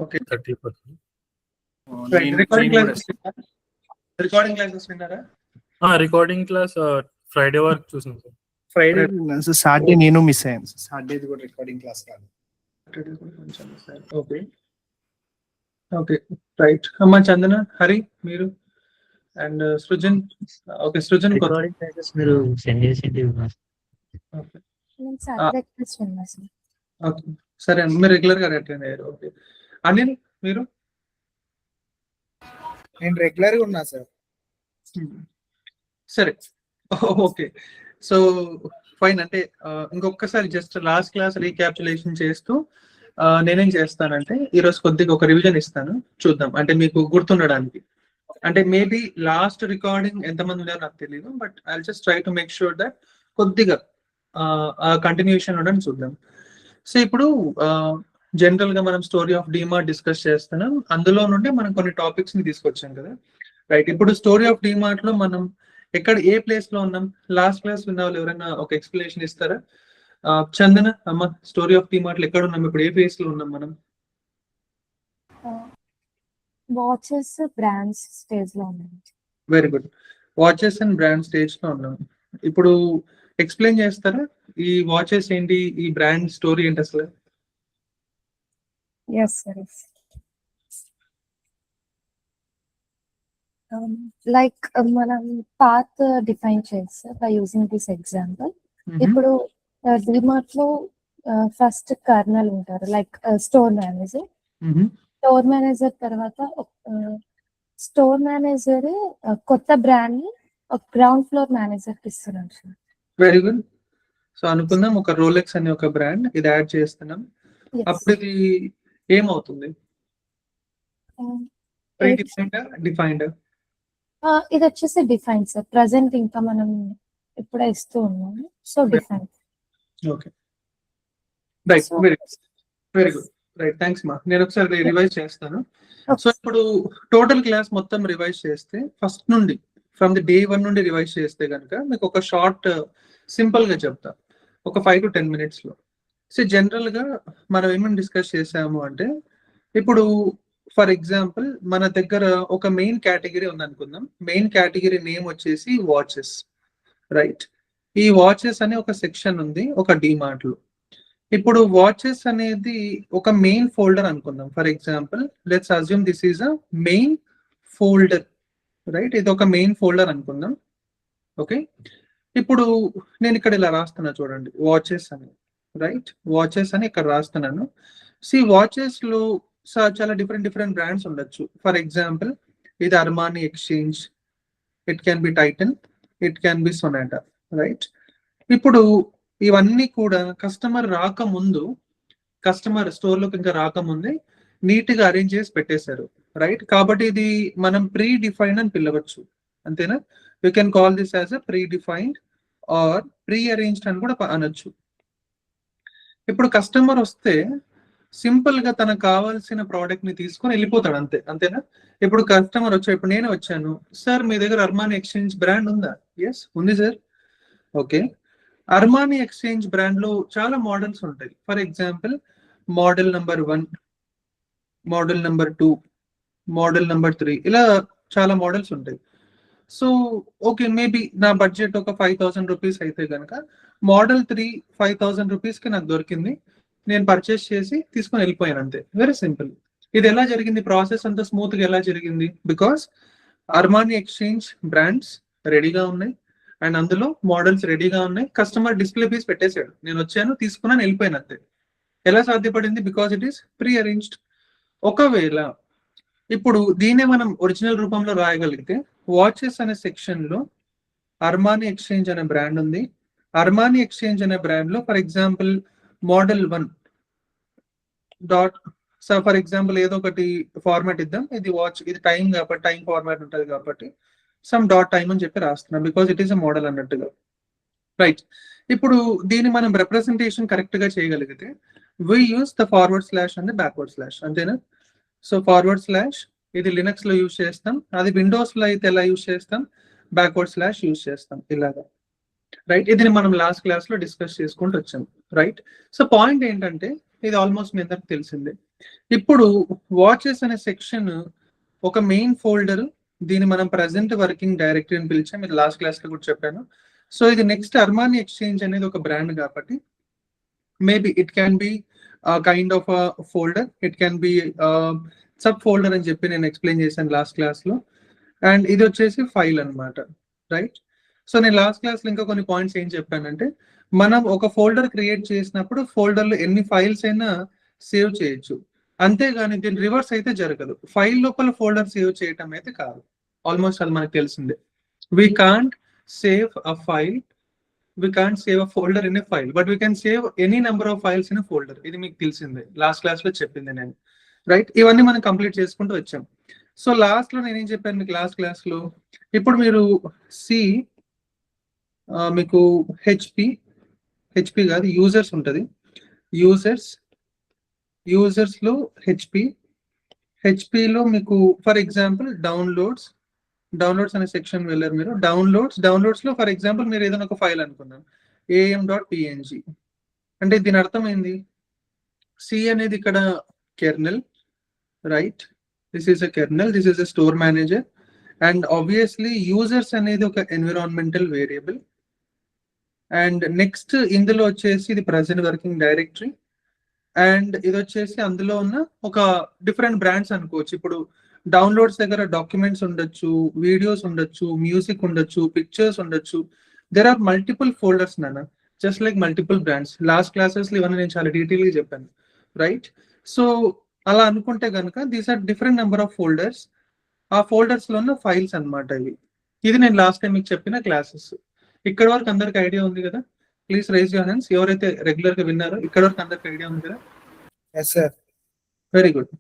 Okay 30%. Recording classes విన్నారా? Recording class Friday వరకు చూసాను సార్. ఫ్రైడే సాటర్డే నేను మిస్ అయ్యాను. సాటర్డే కూడా రికార్డింగ్ క్లాస్ కాదు. Okay okay right. అమ్మా చందన, హరి మీరు and Srujan. Okay Srujan recording classes మీరు సెండ్ చేసి ఓకే నేను సాటర్డే క్లాస్ విన్నా సార్. ఓకే సరే అండి, మీరు రెగ్యులర్ గా అటెండ్ అయ్యారు. ఓకే అనిల్ మీరు? నేను రెగ్యులర్ గా ఉన్నా సార్. సరే ఓకే సో ఫైన్. అంటే ఇంకొకసారి జస్ట్ లాస్ట్ క్లాస్ రీక్యాప్చులేషన్ చేస్తూ నేనేం చేస్తానంటే ఈరోజు కొద్దిగా ఒక రివిజన్ ఇస్తాను, చూద్దాం అంటే మీకు గుర్తుండడానికి. అంటే మేబీ లాస్ట్ రికార్డింగ్ ఎంతమంది ఉన్నారో నాకు తెలియదు, but I just try to make sure that కొద్దిగా కంటిన్యూషన్ ఉండని చూద్దాం. సో ఇప్పుడు జనరల్ గా మనం స్టోరీ ఆఫ్ డీమార్ట్ డిస్కస్ చేస్తున్నాం, అందులో నుండి మనం కొన్ని టాపిక్స్ ని తీసుకొచ్చాం కదా, రైట్. ఇప్పుడు స్టోరీ ఆఫ్ డీమార్ట్ లో మనం ఎక్కడ ఏ ప్లేస్ లో ఉన్నాం? లాస్ట్ క్లాస్ విన్న వాళ్ళు ఎవరైనా ఒక ఎక్స్ప్లెనేషన్ ఇస్తారా? చందన అమ్మ, స్టోరీ ఆఫ్ డీమార్ట్ లో ఎక్కడ ఉన్నాం, ఇప్పుడు ఏ ఫేజ్ లో ఉన్నాం మనం? వాచెస్ బ్రాండ్స్ స్టేజ్ లో ఉన్నాయి. Very good, watches and brand stage లో ఉన్నాం. ఇప్పుడు ఎక్స్ప్లెయిన్ చేస్తారా ఈ వాచెస్ ఏంటి, ఈ బ్రాండ్ స్టోరీ ఏంటి అసలు? Yes sir. లైక్ మనం పాత్ డిఫైన్ చేస్తే బై యూజింగ్ దిస్ ఎగ్జాంపుల్. ఇప్పుడు డిమార్ట్ లో ఫస్ట్ కర్నల్ ఉంటారు, like store manager. Store manager తర్వాత స్టోర్ మేనేజర్ కొత్త బ్రాండ్ ని ఒక గ్రౌండ్ ఫ్లోర్ మేనేజర్ కి ఇస్తున్నారు సార్. Very good. సో అనుకుందాం ఒక రోలెక్స్ అనే ఒక బ్రాండ్ ఇది యాడ్ చేస్తున్నాం, అప్పుడు ఇది ఏమవుతుంది? డిఫైన్డ్. ఇది వచ్చేసి డిఫైన్ సార్. ప్రెసెంట్ ఇంకా మనం ఇప్పుడే ఇస్తూ ఉన్నాము, so define. Okay right, very good right, thanks మా. నేను ఒకసారి రివైజ్ చేస్తాను. సో ఇప్పుడు టోటల్ క్లాస్ మొత్తం రివైజ్ చేస్తే ఫస్ట్ నుండి ఫ్రమ్ ది డే 1 నుండి రివైజ్ చేస్తే కనుక మీకు ఒక షార్ట్ సింపుల్ గా చెప్తా, ఒక 5 to 10 minutes లో. సో జనరల్ గా మనం ఏమేమి డిస్కస్ చేసాము అంటే, ఇప్పుడు ఫర్ ఎగ్జాంపుల్ మన దగ్గర ఒక మెయిన్ కేటగిరీ ఉంది అనుకుందాం. మెయిన్ కేటగిరీ నేమ్ వచ్చేసి వాచెస్, రైట్. ఈ వాచెస్ అనే ఒక సెక్షన్ ఉంది ఒక డీమార్ట్ లో. ఇప్పుడు వాచెస్ అనేది ఒక మెయిన్ ఫోల్డర్ అనుకుందాం. For example let's assume this is a main folder, right. ఇది ఒక మెయిన్ ఫోల్డర్ అనుకుందాం. ఓకే, ఇప్పుడు నేను ఇక్కడ ఇలా రాస్తున్నా చూడండి, వాచెస్ అని, రైట్. వాచెస్ అని ఇక్కడ రాస్తున్నాను. సి వాచెస్ లో చాలా డిఫరెంట్ బ్రాండ్స్ ఉండొచ్చు. ఫర్ ఎగ్జాంపుల్ ఇది Armani exchange, it can B Titan, it can B Sonata, right. ఇప్పుడు ఇవన్నీ కూడా కస్టమర్ రాకముందు, కస్టమర్ స్టోర్ లోకి ఇంకా రాకముందే నీట్ గా అరేంజ్ చేసి పెట్టేశారు, రైట్. కాబట్టి ఇది మనం ప్రీ డిఫైన్డ్ అని పిలవచ్చు, అంతేనా? You can call this as a pre defined or pre arranged అని కూడా అనొచ్చు. ఇప్పుడు కస్టమర్ వస్తే సింపుల్ గా తనకు కావాల్సిన ప్రోడక్ట్ ని తీసుకొని వెళ్ళిపోతాడు, అంతేనా? ఇప్పుడు కస్టమర్ వచ్చా, ఇప్పుడు నేను వచ్చాను, సార్ మీ దగ్గర అర్మానీ ఎక్స్చేంజ్ బ్రాండ్ ఉందా? ఎస్ ఉంది sir. Okay, Armani exchange brand లో చాలా మోడల్స్ ఉంటాయి. For example model number 1, model number 2, model number 3, ఇలా చాలా మోడల్స్ ఉంటాయి. సో ఓకే, మేబీ నా బడ్జెట్ ఒక 5,000 రూపీస్ అయితే కనుక మోడల్ 3 5,000 రూపీస్ కి నాకు దొరికింది, నేను పర్చేస్ చేసి తీసుకొని వెళ్ళిపోయాను, అంతే. Very simple. ఇది ఎలా జరిగింది? ప్రాసెస్ అంతా స్మూత్ గా ఎలా జరిగింది? బికాస్ అర్మానీ ఎక్స్చేంజ్ బ్రాండ్స్ రెడీగా ఉన్నాయి అండ్ అందులో మోడల్స్ రెడీగా ఉన్నాయి. కస్టమర్ డిస్ప్లే పీస్ పెట్టేశాడు, నేను వచ్చాను, తీసుకున్నాను, వెళ్ళిపోయాను, అంతే. ఎలా సాధ్యపడింది? Because it is pre arranged. ఒకవేళ ఇప్పుడు దీనే మనం ఒరిజినల్ రూపంలో రాయగలిగితే, వాచెస్ అనే సెక్షన్ లో అర్మానీ ఎక్స్చేంజ్ అనే బ్రాండ్ ఉంది. అర్మానీ ఎక్స్చేంజ్ అనే బ్రాండ్ లో for example model 1 dot, so for example ఏదో ఒకటి ఫార్మాట్ ఇద్దాం. ఇది వాచ్, ఇది టైం కాబట్టి టైం ఫార్మాట్ ఉంటుంది కాబట్టి సమ్ డాట్ టైమ్ అని చెప్పి రాస్తున్నాం, because it is a model అన్నట్టుగా, రైట్. ఇప్పుడు దీన్ని మనం రిప్రజెంటేషన్ కరెక్ట్ గా చేయగలిగితే we use the forward slash and backward slash, అంతేనా? సో ఫార్వర్డ్ స్లాష్ ఇది లినక్స్ లో యూజ్ చేస్తాం, అది విండోస్ లో అయితే ఎలా యూజ్ చేస్తాం? బ్యాక్వర్డ్ స్లాష్ యూజ్ చేస్తాం, ఇలాగా, రైట్. ఇది మనం లాస్ట్ క్లాస్ లో డిస్కస్ చేసుకుంటూ వచ్చాం, రైట్. సో పాయింట్ ఏంటంటే ఇది ఆల్మోస్ట్ మీ అందరికి తెలిసిందే. ఇప్పుడు వాచెస్ అనే సెక్షన్ ఒక మెయిన్ ఫోల్డర్, దీన్ని మనం ప్రజెంట్ వర్కింగ్ డైరెక్టరీ అని పిలిచాం. మీరు లాస్ట్ క్లాస్ లో కూడా చెప్పాను. సో ఇది నెక్స్ట్ అర్మానీ ఎక్స్చేంజ్ అనేది ఒక బ్రాండ్ కాబట్టి maybe it can be kind of folder, it can B sub folder అని చెప్పి నేను ఎక్స్ప్లెయిన్ చేశాను లాస్ట్ క్లాస్ లో. అండ్ ఇది వచ్చేసి ఫైల్ అన్నమాట, రైట్? సో నేను లాస్ట్ క్లాస్ లో ఇంకా కొన్ని పాయింట్స్ ఏం చెప్పానంటే, మనం ఒక ఫోల్డర్ క్రియేట్ చేసినప్పుడు ఫోల్డర్ లో ఎన్ని ఫైల్స్ అయినా సేవ్ చేయొచ్చు, అంతేగాని దీని రివర్స్ అయితే జరగదు. ఫైల్ లోపల ఫోల్డర్ సేవ్ చేయటం అయితే కాదు. ఆల్మోస్ట్ అది మనకు తెలిసిందే. We can't save a file, we can't save a folder in a file, but we can save any number of files in a folder. ఇది మీకు తెలిసిందే, లాస్ట్ క్లాస్ లో చెప్పింది నేను, రైట్? ఇవన్నీ మనం కంప్లీట్ చేసుకుంటూ వచ్చాం. సో లాస్ట్ లో నేనేం చెప్పాను మీకు లాస్ట్ క్లాస్ లో, ఇప్పుడు మీరు సి మీకు హెచ్పి కాదు యూజర్స్ ఉంటుంది, యూజర్స్ లో హెచ్పిలో మీకు ఫర్ ఎగ్జాంపుల్ డౌన్లోడ్స్ అనే సెక్షన్ వెళ్ళారు మీరు. డౌన్లోడ్స్ లో ఫర్ ఎగ్జాంపుల్ మీరు ఏదైనా ఒక ఫైల్ అనుకున్నాను am.png అంటే దీని అర్థం ఏంది? సి అనేది ఇక్కడ kernel, right? This is a kernel, this is a store manager, and obviously users అనేది ఒక ఎన్విరాన్మెంటల్ వేరియబుల్. అండ్ నెక్స్ట్ ఇందులో వచ్చేసి ఇది ప్రజెంట్ వర్కింగ్ డైరెక్టరీ, అండ్ ఇది వచ్చేసి అందులో ఉన్న ఒక డిఫరెంట్ బ్రాండ్స్ అనుకోవచ్చు. ఇప్పుడు డౌన్లోడ్స్ దగ్గర డాక్యుమెంట్స్ ఉండొచ్చు, వీడియోస్ ఉండొచ్చు, మ్యూజిక్ ఉండొచ్చు, పిక్చర్స్ ఉండొచ్చు. దెర్ ఆర్ మల్టిపుల్ ఫోల్డర్స్ నాన్న, just like multiple brands. Last classes లో ఇవన్నీ నేను చాలా డీటెయిల్ గా చెప్పాను, రైట్? సో అలా అనుకుంటే కనుక these are different number of folders. ఆ ఫోల్డర్స్ లో ఉన్న ఫైల్స్ అన్నమాట ఇవి. ఇది నేను లాస్ట్ టైం మీకు చెప్పిన క్లాసెస్. ఇక్కడ వరకు అందరికి ఐడియా ఉంది కదా? ప్లీజ్ రైజ్ యువర్ హ్యాండ్స్ ఎవరైతే రెగ్యులర్ గా విన్నారో. ఇక్కడ వరకు అందరికి ఐడియా ఉంది కదా? Yes sir. Very good.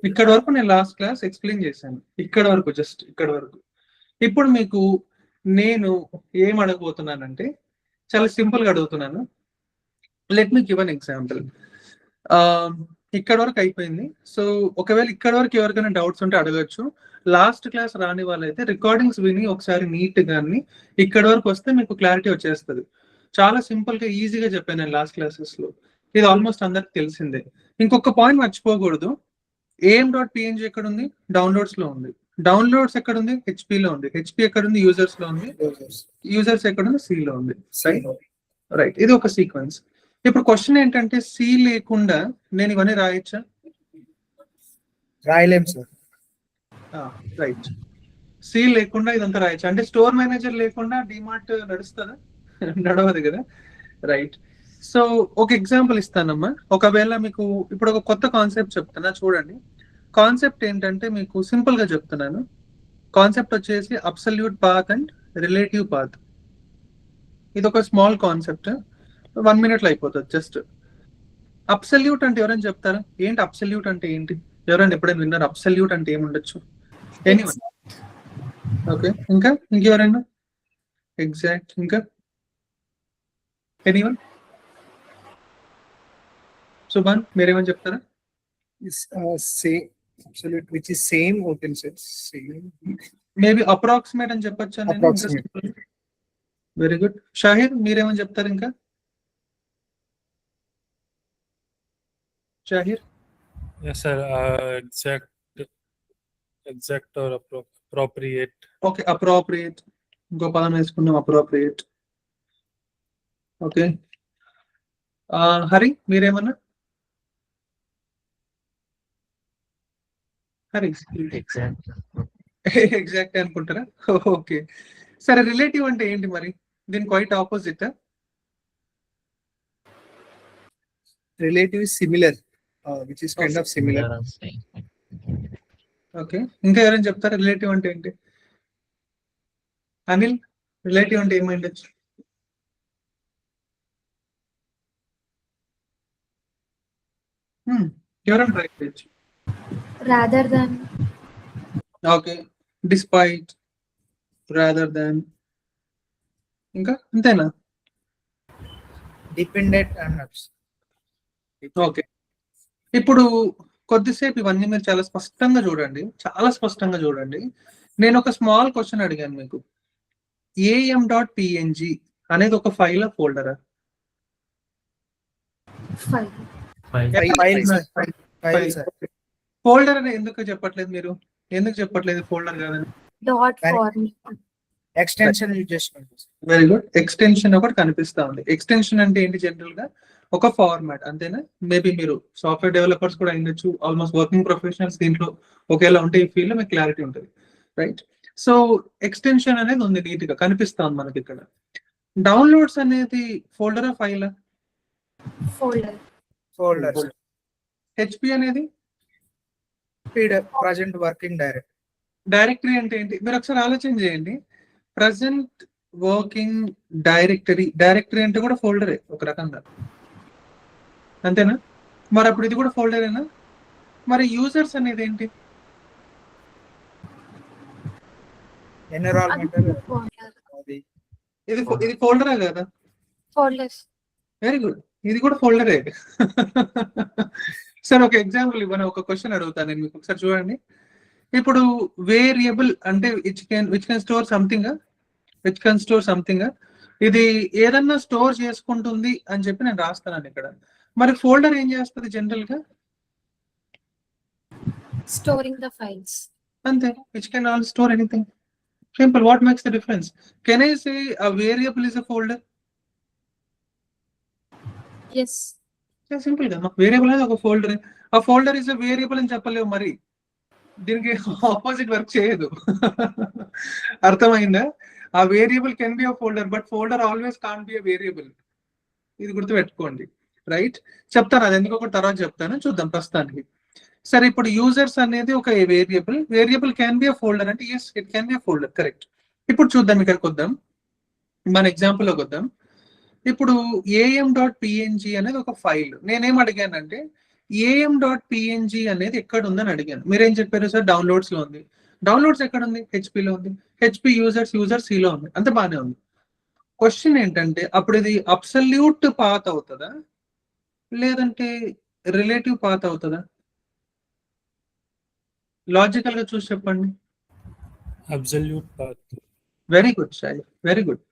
ఇక్కడ వరకు నేను లాస్ట్ క్లాస్ ఎక్స్ప్లెయిన్ చేశాను, ఇక్కడ వరకు, జస్ట్ ఇక్కడ వరకు. ఇప్పుడు మీకు నేను ఏం అడగబోతున్నానంటే చాలా సింపుల్ గా అడుగుతున్నాను. Let me give an example. ఇక్కడ వరకు అయిపోయింది. సో ఒకవేళ ఇక్కడ వరకు ఎవరికైనా డౌట్స్ ఉంటే అడగచ్చు. లాస్ట్ క్లాస్ రాని వాళ్ళైతే రికార్డింగ్స్ విని ఒకసారి నీట్ గాని ఇక్కడ వరకు వస్తే మీకు క్లారిటీ వచ్చేస్తుంది. చాలా సింపుల్ గా ఈజీగా చెప్పాను నేను లాస్ట్ క్లాసెస్ లో. ఇది ఆల్మోస్ట్ అందరికి తెలిసిందే. ఇంకొక పాయింట్ మర్చిపోకూడదు. am.png ఎక్కడ ఉంది? డౌన్లోడ్స్ లో ఉంది. డౌన్లోడ్స్ ఎక్కడ ఉంది? హెచ్పి లో ఉంది. హెచ్పి ఎక్కడ ఉంది? యూజర్స్ లో ఉంది. యూజర్స్ ఎక్కడ ఉంది? సి లో ఉంది. రైట్, ఇది ఒక సీక్వెన్స్. ఇప్పుడు క్వశ్చన్ ఏంటంటే సి లేకుండా నేను ఇవన్నీ రాయొచ్చా? రాయలేం సార్. రైట్, సి లేకుండా ఇదంతా రాయొచ్చు. అంటే స్టోర్ మేనేజర్ లేకుండా డిమార్ట్ నడుస్తుందా? నడవదు కదా, రైట్? సో ఒక ఎగ్జాంపుల్ ఇస్తానమ్మా. ఒకవేళ మీకు ఇప్పుడు ఒక కొత్త కాన్సెప్ట్ చెప్తున్నా, చూడండి. కాన్సెప్ట్ ఏంటంటే మీకు సింపుల్ గా చెప్తున్నాను. కాన్సెప్ట్ వచ్చేసి absolute path and relative path. ఇది ఒక స్మాల్ కాన్సెప్ట్, 1 minute లో అయిపోతుంది జస్ట్. అబ్సల్యూట్ అంటే ఎవరైనా చెప్తారా? ఏంటి అబ్సల్యూట్ అంటే ఏంటి? ఎవరైనా ఎప్పుడైనా విన్నారు అబ్సల్యూట్ అంటే ఏముండొచ్చు? ఎనీవన్? ఓకే, ఇంకెవరైనా? ఎగ్జాక్ట్, ఇంకా ఎనీవన్? సుభాన్ మీరేమని చెప్తారా? Same, absolute, which is same, or can say same. Maybe approximate అని చెప్పొచ్చా? Very good. షాహిర్ మీరేమని చెప్తారు? ఇంకా Shahir? Yes, sir. Exact or appropriate. Okay, appropriate. ఇంకో పదం వేసుకున్నాం, అప్రోప్రియేట్. ఓకే, హరి మీరేమన్నా? హరి ఎగ్జాక్ట్ అనుకుంటారా? ఓకే, సరే. రిలేటివ్ అంటే ఏంటి మరి? దీని quite opposite. Relative is similar, which is kind of similar. Okay, ఇంకా ఎవరైనా చెప్తారా రిలేటివ్ అంటే ఏంటి? అనిల్, రిలేటివ్ అంటే ఏమైండొచ్చు? ఎవరైనా ట్రై చేయొచ్చు. rather than, okay, despite, rather than, ఇంకా అంతేనా? Dependent and absent. ఓకే, ఇప్పుడు కొద్దిసేపు ఇవన్నీ మీరు చాలా స్పష్టంగా చూడండి, చాలా స్పష్టంగా చూడండి. నేను ఒక స్మాల్ క్వశ్చన్ అడిగాను మీకు. am.png అనేది ఒక ఫైల్ ఫోల్డరా? file. File. File, sir. File, sir. Folder అని ఎందుకు చెప్పట్లేదు మీరు? ఎందుకు చెప్పట్లేదు ఫోల్డర్ కాదని? Dot Correct. Format. Extension use చేసుకుంటాం, sir. Very good. ఎక్స్టెన్షన్ ఒకటి కనిపిస్తా ఉంది. ఎక్స్టెన్షన్ అంటే ఏంటి? జనరల్ గా ఒక ఫార్మాట్, అంతేనా? మేబీ మీరు సాఫ్ట్వేర్ డెవలపర్స్ కూడా అయ్యొచ్చు, ఆల్మోస్ట్ వర్కింగ్ ప్రొఫెషనల్స్ దీంట్లో ఒకేలా ఉంటే ఈ ఫీల్డ్ లో మీకు క్లారిటీ ఉంటుంది, రైట్? సో ఎక్స్టెన్షన్ అనేది ఉంది, నీట్ గా కనిపిస్తా ఉంది మనకి ఇక్కడ. డౌన్లోడ్స్ అనేది folder file? Folder. Folder, sir. HP అనేది PDF, present working directory. Directory అంటే ఏంటి? మీరు ఒకసారి ఆలోచన చేయండి. ప్రజెంట్ వర్కింగ్ డైరెక్టరీ, డైరెక్టరీ అంటే కూడా ఫోల్డరే ఒక రకంగా, అంతేనా? మరి అప్పుడు ఇది కూడా ఫోల్డరేనా? మరి యూజర్స్ అనేది ఏంటి? Environmental. ఫోల్డర్. అది ఇది ఫోల్డరా కదా? ఫోల్డర్స్. వెరీ గుడ్, ఇది కూడా ఫోల్డరే. సార్ ఒక ఎగ్జాంపుల్ ఇవ్వను, ఒక క్వశ్చన్ అడుగుతాను నేను మీకు, ఒకసారి చూడండి. ఇప్పుడు వేరియబుల్ అంటే విచ్ కెన్ స్టోర్ సంథింగ్, ఇది ఏదన్నా స్టోర్ చేసుకుంటుంది అని చెప్పి నేను రాస్తాను ఇక్కడ. మరి ఫోల్డర్ ఏం చేస్తుంది జనరల్ గా? Storing the files. అంతే, which can all store anything. Simple. What makes the difference? Can I say a variable is a folder? yes. Simple గా వేరియబుల్ అనేది ఒక ఫోల్డర్. ఆ ఫోల్డర్ ఇస్ a వేరియబుల్ అని చెప్పలేవు, మరి దీనికి ఆపోజిట్ వర్క్ చేయదు. అర్థమైందా? ఆ variable can be a folder, but folder always can't be a variable. ఇది గుర్తుపెట్టుకోండి, రైట్? చెప్తాను, అది ఎందుకు ఒక తర్వాత చెప్తాను, చూద్దాం ప్రస్తుతానికి. సరే, ఇప్పుడు యూజర్స్ అనేది ఒక variable can be a folder అంటే yes, it can be a folder, correct. ఇప్పుడు చూద్దాం, ఇక్కడికి వద్దాం, మన ఎగ్జాంపుల్ లోకి వద్దాం. ఇప్పుడు am.png అనేది ఒక ఫైల్. నేనేం అడిగానంటే am.png అనేది ఎక్కడ ఉందని అడిగాను. మీరేం చెప్పారు? సార్ డౌన్లోడ్స్ లో ఉంది. డౌన్లోడ్స్ ఎక్కడ ఉంది? HP లో ఉంది. HP యూజర్ C లో ఉంది. అంత బాగానే ఉంది. క్వశ్చన్ ఏంటంటే అప్పుడు ఇది అబ్సల్యూట్ పాత్ అవుతుందా లేదంటే రిలేటివ్ పాత్ అవుతుందా? లాజికల్ గా చూసి చెప్పండి. Absolute path. Very good Sai, very good.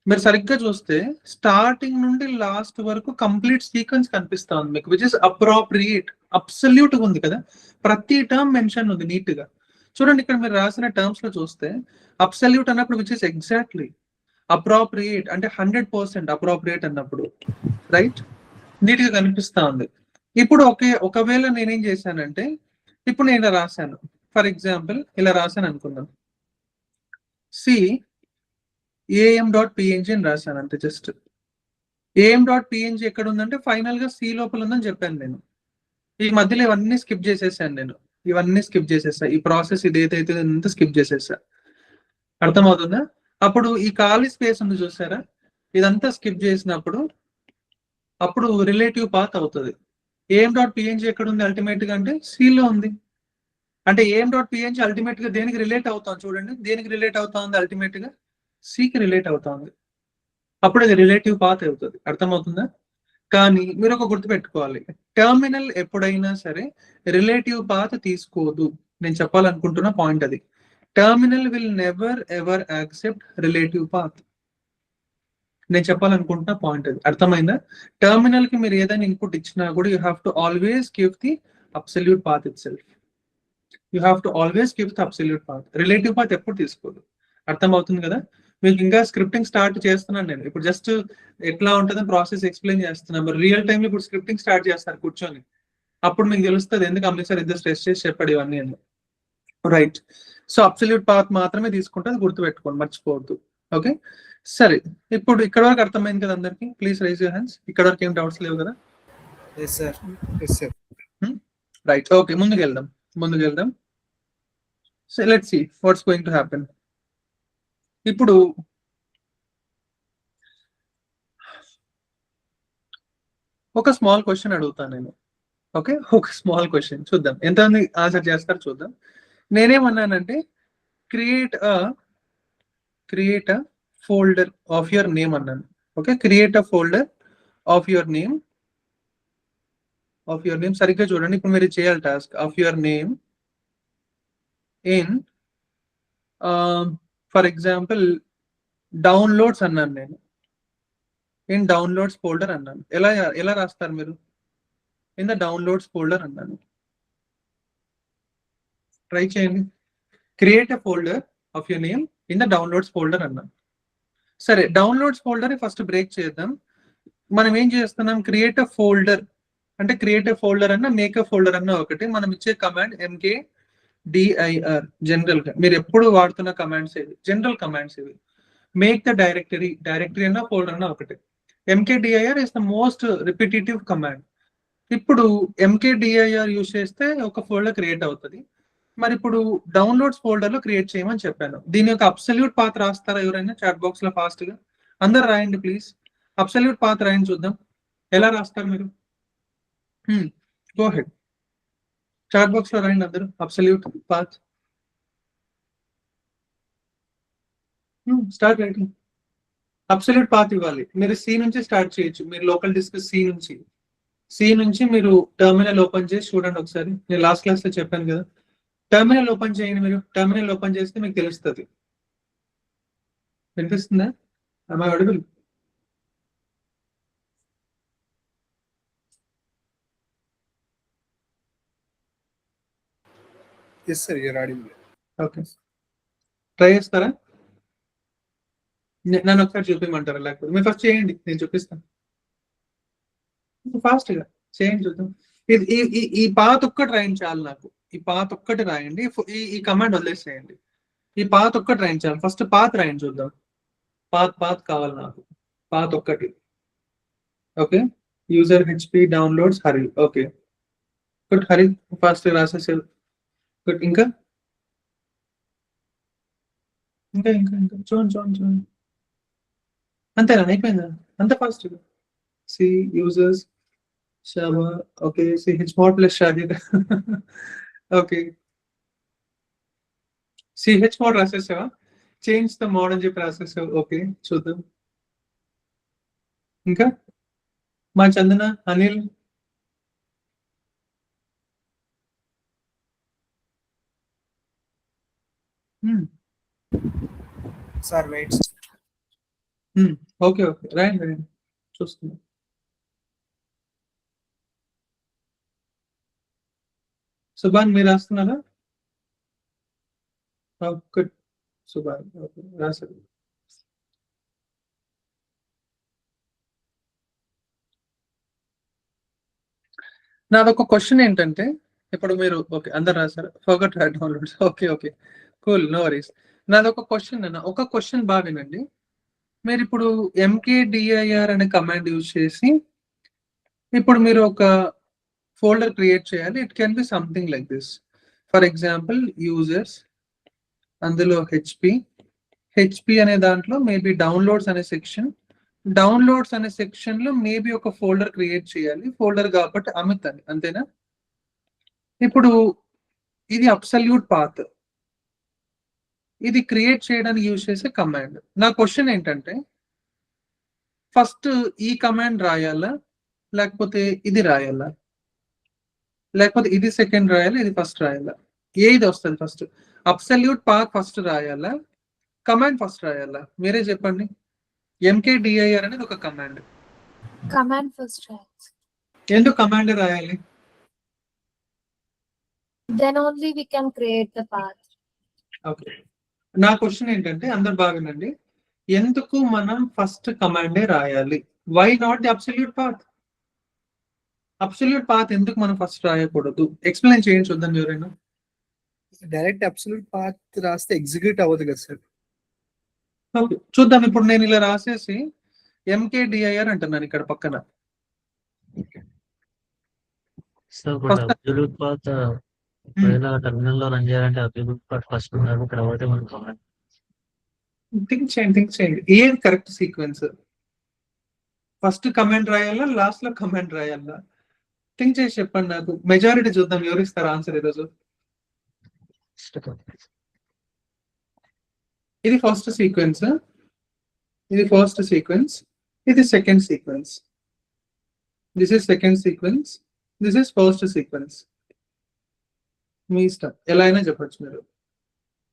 మీరు సరిగ్గా చూస్తే స్టార్టింగ్ నుండి లాస్ట్ వరకు కంప్లీట్ సీక్వెన్స్ కనిపిస్తా ఉంది మీకు, విచ్ ఇస్ అప్రోప్రియేట్. అబ్సల్యూట్ ఉంది కదా, ప్రతి టర్మ్ మెన్షన్ ఉంది నీట్ గా. చూడండి, ఇక్కడ మీరు రాసిన టర్మ్స్ లో చూస్తే అబ్సల్యూట్ అన్నప్పుడు విచ్ ఇస్ ఎగ్జాక్ట్లీ అప్రోప్రియేట్, అంటే 100% అప్రోప్రియేట్ అన్నప్పుడు, రైట్? నీట్ గా కనిపిస్తా ఉంది. ఇప్పుడు ఒకవేళ నేనేం చేశానంటే, ఇప్పుడు నేను ఇలా రాశాను, ఫర్ ఎగ్జాంపుల్ ఇలా రాశాను అనుకుందాం, am.png అని రాశాను అంతే. జస్ట్ am.png ఎక్కడ ఉందంటే ఫైనల్ గా C లోపల ఉందని చెప్పాను నేను. ఈ మధ్యలో ఇవన్నీ స్కిప్ చేసేసాను నేను, ఇవన్నీ స్కిప్ చేసేసా. ఈ ప్రాసెస్ ఇదేదైతే అంతా స్కిప్ చేసేసా. అర్థమవుతుందా? అప్పుడు ఈ ఖాళీ స్పేస్ ఉంది చూసారా, ఇదంతా స్కిప్ చేసినప్పుడు అప్పుడు రిలేటివ్ పాత్ అవుతుంది. am.png ఎక్కడ ఉంది అల్టిమేట్ గా అంటే C లో ఉంది. అంటే am.png అల్టిమేట్ గా దేనికి రిలేట్ అవుతాం చూడండి, దేనికి రిలేట్ అవుతా ఉంది? అల్టిమేట్ గా సికి రిలేట్ అవుతా ఉంది. అప్పుడు అది రిలేటివ్ పాత్ అవుతుంది. అర్థమవుతుందా? కానీ మీరు ఒక గుర్తు పెట్టుకోవాలి, టర్మినల్ ఎప్పుడైనా సరే రిలేటివ్ పాత్ తీసుకోదు. నేను చెప్పాలనుకుంటున్న పాయింట్ అది. Terminal will never ever accept relative path. నేను చెప్పాలనుకుంటున్న పాయింట్ అది. అర్థమైందా? టర్మినల్ కి మీరు ఏదైనా ఇన్పుట్ ఇచ్చినా కూడా you have to always give the absolute path it self. You have to always give the absolute path. Relative path ఎప్పుడు తీసుకోదు. అర్థమవుతుంది కదా? మీకు ఇంకా స్క్రిప్టింగ్ స్టార్ట్ చేస్తున్నాను నేను. ఇప్పుడు జస్ట్ ఎట్లా ఉంటుందని ప్రాసెస్ ఎక్స్ప్లెయిన్ చేస్తున్నాను. మరి రియల్ టైమ్ లో ఇప్పుడు స్క్రిప్టింగ్ స్టార్ట్ చేస్తారు కూర్చొని, అప్పుడు మీకు తెలుస్తుంది ఎందుకు అమృత్సర్ ఇద్దరు స్ట్రెస్ చేసి చెప్పాడు ఇవన్నీ అని, రైట్? సో అబ్సల్యూట్ పాత్ మాత్రమే తీసుకుంటే అది గుర్తుపెట్టుకోండి, మర్చిపోవద్దు. ఓకే, సరే. ఇప్పుడు ఇక్కడ వరకు అర్థమైంది కదా అందరికి? Please raise your hands. ఇక్కడ వరకు ఏం డౌట్స్ లేవు కదా? yes sir. రైట్, ఓకే, ముందుకు వెళ్దాం. So let's see what's going to happen. ఇప్పుడు ఒక స్మాల్ క్వశ్చన్ అడుగుతాను నేను. ఓకే, ఒక స్మాల్ క్వశ్చన్ చూద్దాం ఎంతమంది ఆన్సర్ చేస్తారు చూద్దాం. నేనేమన్నానంటే create a folder of your name అన్నాను. Okay, create a folder of your name. సరిగ్గా చూడండి, ఇప్పుడు మీరు చేయాలి task of your name in for example downloads అన్నాను నేను. ఇన్ డౌన్లోడ్స్ ఫోల్డర్ అన్నాను. ఎలా రాస్తారు మీరు? ఇన్ ద డౌన్లోడ్స్ ఫోల్డర్ అన్నాను. ట్రై చేయండి. Create a folder of your name in the downloads folder అన్నాను. సరే, డౌన్లోడ్స్ ఫోల్డర్ ఫస్ట్ బ్రేక్ చేద్దాం. మనం ఏం చేస్తున్నాం, క్రియేట్ ఎ ఫోల్డర్ అంటే క్రియేట్ ఎ ఫోల్డర్ అన్న మేక్ ఎ ఫోల్డర్ అన్న ఒకటి. మనం ఇచ్చే కమాండ్ MKDIR. జనరల్ గా మీరు ఎప్పుడు వాడుతున్న కమాండ్స్ ఇవి, జనరల్ కమాండ్స్ ఇవి. మేక్ ద డైరెక్టరీ అన్న ఫోల్డర్ అన్న ఒకటి. MKDIR is the most repetitive command. ఇప్పుడు MKDIR యూజ్ చేస్తే ఒక ఫోల్డర్ క్రియేట్ అవుతుంది. మరి ఇప్పుడు డౌన్లోడ్స్ ఫోల్డర్ లో క్రియేట్ చేయమని చెప్పాను. దీని యొక్క అబ్సల్యూట్ పాత్ రాస్తారా ఎవరైనా చాట్ బాక్స్ లో ఫాస్ట్ గా? అందరు రాయండి ప్లీజ్. అబ్సల్యూట్ పాత్ రాయండి చూద్దాం. ఎలా రాస్తారు మీరు? Go head. చాట్ బాక్స్ లో రాయండి అందరు absolute path. Start writing. Absolute path ఇవ్వాలి. మీరు సి నుంచి స్టార్ట్ చేయొచ్చు. మీరు లోకల్ డిస్క్ సి నుంచి మీరు టెర్మినల్ ఓపెన్ చేసి చూడండి ఒకసారి. నేను లాస్ట్ క్లాస్ లో చెప్పాను కదా, టెర్మినల్ ఓపెన్ చేయండి. మీరు టెర్మినల్ ఓపెన్ చేస్తే మీకు తెలుస్తుంది. వినిపిస్తుందా? Am I audible? Yes, sir, you're audible. Okay, try చేస్తారా? నన్ను ఒకసారి చూపించమంటారా? లేకపోతే మీరు ఫస్ట్ చేయండి, నేను చూపిస్తాను. ఫాస్ట్ గా చేయండి చూద్దాం. ఈ పాత్ ఒక్కటి రాయండి చాలు నాకు. ఈ పాత్ ఒక్కటి రాయండి. ఈ కమాండ్ వదిలేసేయండి. ఈ పాత్ ఒక్కటి రాయండి చాలు. ఫస్ట్ పాత్ రాయండి చూద్దాం. పాత్ కావాలి నాకు. పాత్ ఒక్కటి. Okay, user HP downloads Hari. Okay good. Hari fast రాసేసారు. గుడ్. ఇంకా ఇంకా ఇంకా ఇంకా చూడండి. అంతేనా? అయిపోయిందా? అంత fast. C users Shaba. Okay, CH mod plus Shahid. Okay, CH mod రాసేసావా? చేంజ్ ద మోడ్ అని చెప్పి రాసేసావు. ఓకే, చూద్దాం. ఇంకా మా Chandana, Anil. Sir, wait. Okay రాయండి చూస్తున్నా. సుభాన్ మీరు రాస్తున్నారా? గుడ్. సుభాన్ ఓకే రాశారు. నాదొక క్వశ్చన్ ఏంటంటే, ఇప్పుడు మీరు ఓకే అందరు రాశారు. Forget downloads. Okay cool, no worries. నాదొక క్వశ్చన్ అన్న, ఒక క్వశ్చన్ బాగా వినండి. మీరు ఇప్పుడు MKDIR అనే కమాండ్ యూజ్ చేసి ఇప్పుడు మీరు ఒక ఫోల్డర్ క్రియేట్ చేయాలి. It can be something like this. For example users, అందులో HP అనే దాంట్లో మేబీ డౌన్లోడ్స్ అనే సెక్షన్ లో మేబీ ఒక ఫోల్డర్ క్రియేట్ చేయాలి. ఫోల్డర్ కాబట్టి అమిత్ అని, అంతేనా? ఇప్పుడు ఇది అబ్సల్యూట్ పాత్. ఇది క్రియేట్ చేయడానికి యూజ్ చేసే కమాండ్. నా క్వశ్చన్ ఏంటంటే, ఫస్ట్ ఈ కమాండ్ రాయాలా, లేకపోతే ఇది రాయాలా, లేకపోతే ఇది సెకండ్ రాయాలా, ఇది ఫస్ట్ రాయాలా? ఏది వస్తుంది ఫస్ట్? అబ్సల్యూట్ పాత్ ఫస్ట్ రాయాలా, కమాండ్ ఫస్ట్ రాయాలా? మీరే చెప్పండి. MKDIR అనేది ఒక కమాండ్. కమాండ్ ఫస్ట్ రాయాలి. ఎందుకు కమాండ్ రాయాలి? Then only we can create the path. Okay, నా క్వశ్చన్ ఏంటంటే, అందరు బాగుందండి, ఎందుకు మనం ఫస్ట్ కమాండే రాయాలి? Why not the absolute path? Absolute path ఎందుకు మనం ఫస్ట్ రాయకూడదు? ఎక్స్ప్లెయిన్ చేయండి చూద్దాం ఎవరైనా. డైరెక్ట్ అబ్సల్యూట్ పాత్ రాస్తే ఎగ్జిక్యూట్ అవ్వదు కదా సార్. ఓకే చూద్దాం. ఇప్పుడు నేను ఇలా రాసేసి MKDIR అంటున్నాను ఇక్కడ పక్కన. సో అబ్సల్యూట్ పాత్ టెర్మినల్ లో రన్ చేయాలంటే అబ్సల్యూట్ పాత్ ఫస్ట్ ఉండాలి. తర్వాత మనం కమాండ్. థింక్ చేయండి ఏది కరెక్ట్ సీక్వెన్స్? ఫస్ట్ కమాండ్ రాయాలా, లాస్ట్ లో కమాండ్ రాయాలా? థింక్ చేసి చెప్పండి నాకు. మెజారిటీ చూద్దాం ఎవరు ఇస్తారు ఆన్సర్ ఈరోజు. ఇది ఫస్ట్ సీక్వెన్స్, ఇది second sequence, this is second sequence, this is first sequence. మీ ఇష్టం, ఎలా అయినా చెప్పచ్చు మీరు.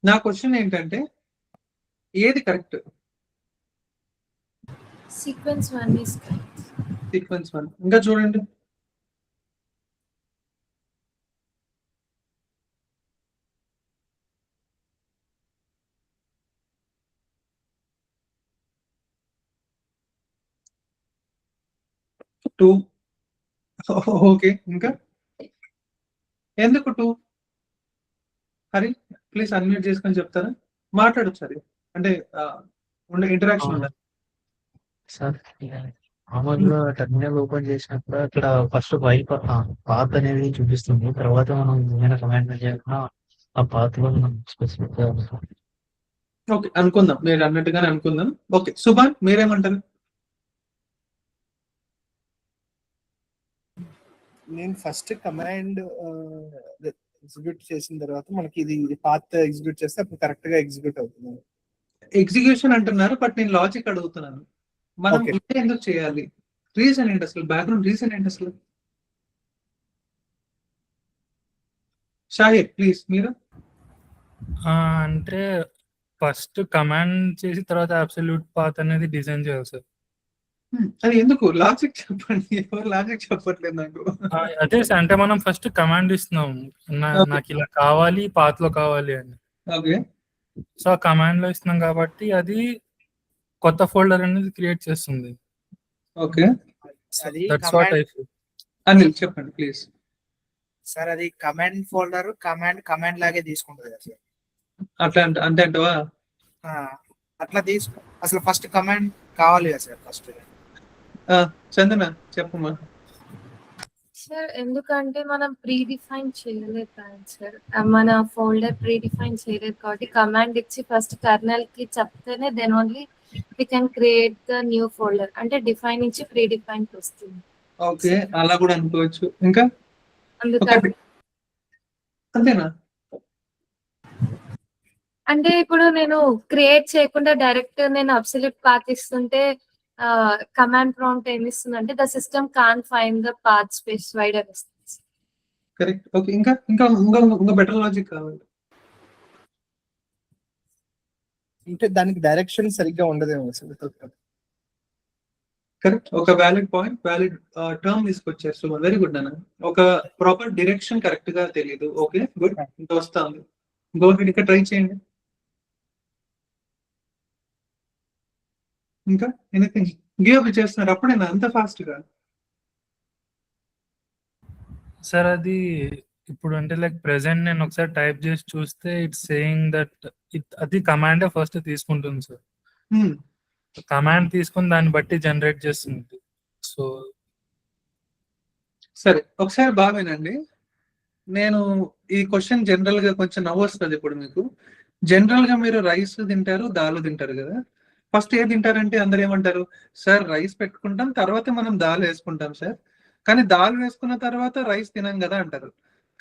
నా క్వశ్చన్ ఏంటంటే, ఏది correct? Sequence 1 is correct. Sequence 1. ఇంకా చూడండి, 2. ఓకే, ఇంకా ఎందుకు 2? హరి ప్లీజ్ అన్మ్యూట్ చేసుకొని చెప్తారా? మాట్లాడొచ్చు అది, అంటే ఉండే ఇంటరాక్షన్ ఉండాలి. సార్ మామూలుగా టెర్మినల్ ఓపెన్ చేసినప్పుడు అక్కడ ఫస్ట్ పాత్ అనేది చూపిస్తుంది. తర్వాత మనం ఏమైనా కమాండ్ చేయకుండా ఆ పాత్ లో మనం స్పెసిఫిక్ గా ఓకే, అనుకుందాం, మీరు అన్నట్టుగానే అనుకుందాం. ఓకే, సుభాన్ మీరేమంటారు? నేను ఫస్ట్ కమాండ్ ఎగ్జిక్యూట్ చేసిన తర్వాత మనకి ఇది పాత్ ఎగ్జిక్యూట్ చేస్తే అప్పుడు కరెక్ట్ గా ఎగ్జిక్యూట్ అవుతుంది. ఎగ్జిక్యూషన్ అంటున్నారు, బట్ నేను లాజిక్ అడుగుతున్నాను. మనం Okay. ఇదే ఎందుకు చేయాలి? రీజన్ ఏంటి అసలు? బ్యాక్గ్రౌండ్ రీజన్ ఏంటి అసలు? షాహిర్ ప్లీజ్ మీరు. అంటే ఫస్ట్ కమాండ్ చేసి తర్వాత అబ్సల్యూట్ పాత్ అనేది డిజైన్ చేయాలి సార్. అది ఎందుకు? లాజిక్ చెప్పండి. ఎవరు లాజిక్ చెప్పట్లేదు నాకు. అదే సార్, అంటే మనం ఫస్ట్ కమాండ్ ఇస్తున్నాం, Okay. నాకు ఇలా కావాలి, పాత్ లో కావాలి అని. ఓకే, సో ఆ కమాండ్ లో ఇస్తున్నాం కాబట్టి అది కొత్త ఫోల్డర్ అనేది క్రియేట్ చేస్తుంది. ఓకే, అది that's what I feel. Anil చెప్పండి ప్లీజ్. సార్ అది కమాండ్ ఫోల్డర్ కమాండ్ లాగే తీసుకుంటుంది కదా సార్. అట్లా అంతే అంటవా? అట్లా తీసుకో, అసలు ఫస్ట్ కమాండ్ కావాలి కదా సార్ ఫస్ట్. చందన చెప్పమ్మా. సార్ ఎందుకంటే మనం ప్రీ డిఫైన్ చేయలేదు సార్, మన ఫోల్డర్ ప్రీ డిఫైన్ చేయలేదు కాబట్టి కమాండ్ ఇచ్చి ఫస్ట్ కర్నల్ కి చెప్తేనే then only we can create the new folder. అంటే డిఫైన్ నుంచి ప్రీ డిఫైన్ వస్తుంది. ఓకే, అలా కూడా అనుకోవచ్చు. ఇంకా అందుకని అంతేనా? అంటే ఇప్పుడు నేను క్రియేట్ చేయకుండా డైరెక్ట్ నేను అబ్సల్యూట్ పాత్ ఇస్తుంటే కమాండ్ ప్రాంప్ట్ ఏమి ఇస్తుంది అంటే the system can't find the path specified అని ఇస్తుంది. కరెక్ట్. ఓకే, ఇంకా ఇంకా ఇంకా ఇంకా బెటర్ లాజిక్ కావాలి. అంటే దానికి డైరెక్షన్ సరిగ్గా ఉండదేమో సార్. కరెక్ట్, ఒక వ్యాలిడ్ పాయింట్, వ్యాలిడ్ టర్మ్ తీసుకొచ్చారు. సో వెరీ గుడ్ అన్న. ఒక ప్రాపర్ డైరెక్షన్ కరెక్ట్ గా తెలియదు. ఓకే గుడ్, ఇంకా వస్తుంది. గో హెడ్, ఇంకా ట్రై చేయండి. ఇంకా ఎనీథింగ్ గివ్ అప్ చేస్తున్నారు అప్పుడేనా అంత ఫాస్ట్ గా? సార్ అది ఇప్పుడు అంటే లైక్ ప్రెసెంట్ నేను ఒకసారి టైప్ చేసి చూస్తే ఇట్స్ సేయింగ్ దట్ అది కమాండ్ ఫస్ట్ తీసుకుంటుంది సార్. కమాండ్ తీసుకుని దాన్ని బట్టి జనరేట్ చేస్తుంది. సో సరే, ఒకసారి బాగానండి. నేను ఈ క్వశ్చన్ జనరల్ గా కొంచెం నవ్వు వస్తుంది ఇప్పుడు మీకు. జనరల్ గా మీరు రైస్ తింటారు, దాల్ తింటారు కదా. ఫస్ట్ ఏది తింటారంటే అందరు ఏమంటారు? సార్ రైస్ పెట్టుకుంటాం, తర్వాత మనం దాల్ వేసుకుంటాం సార్. కానీ దాల్ వేసుకున్న తర్వాత రైస్ తినాం కదా అంటారు.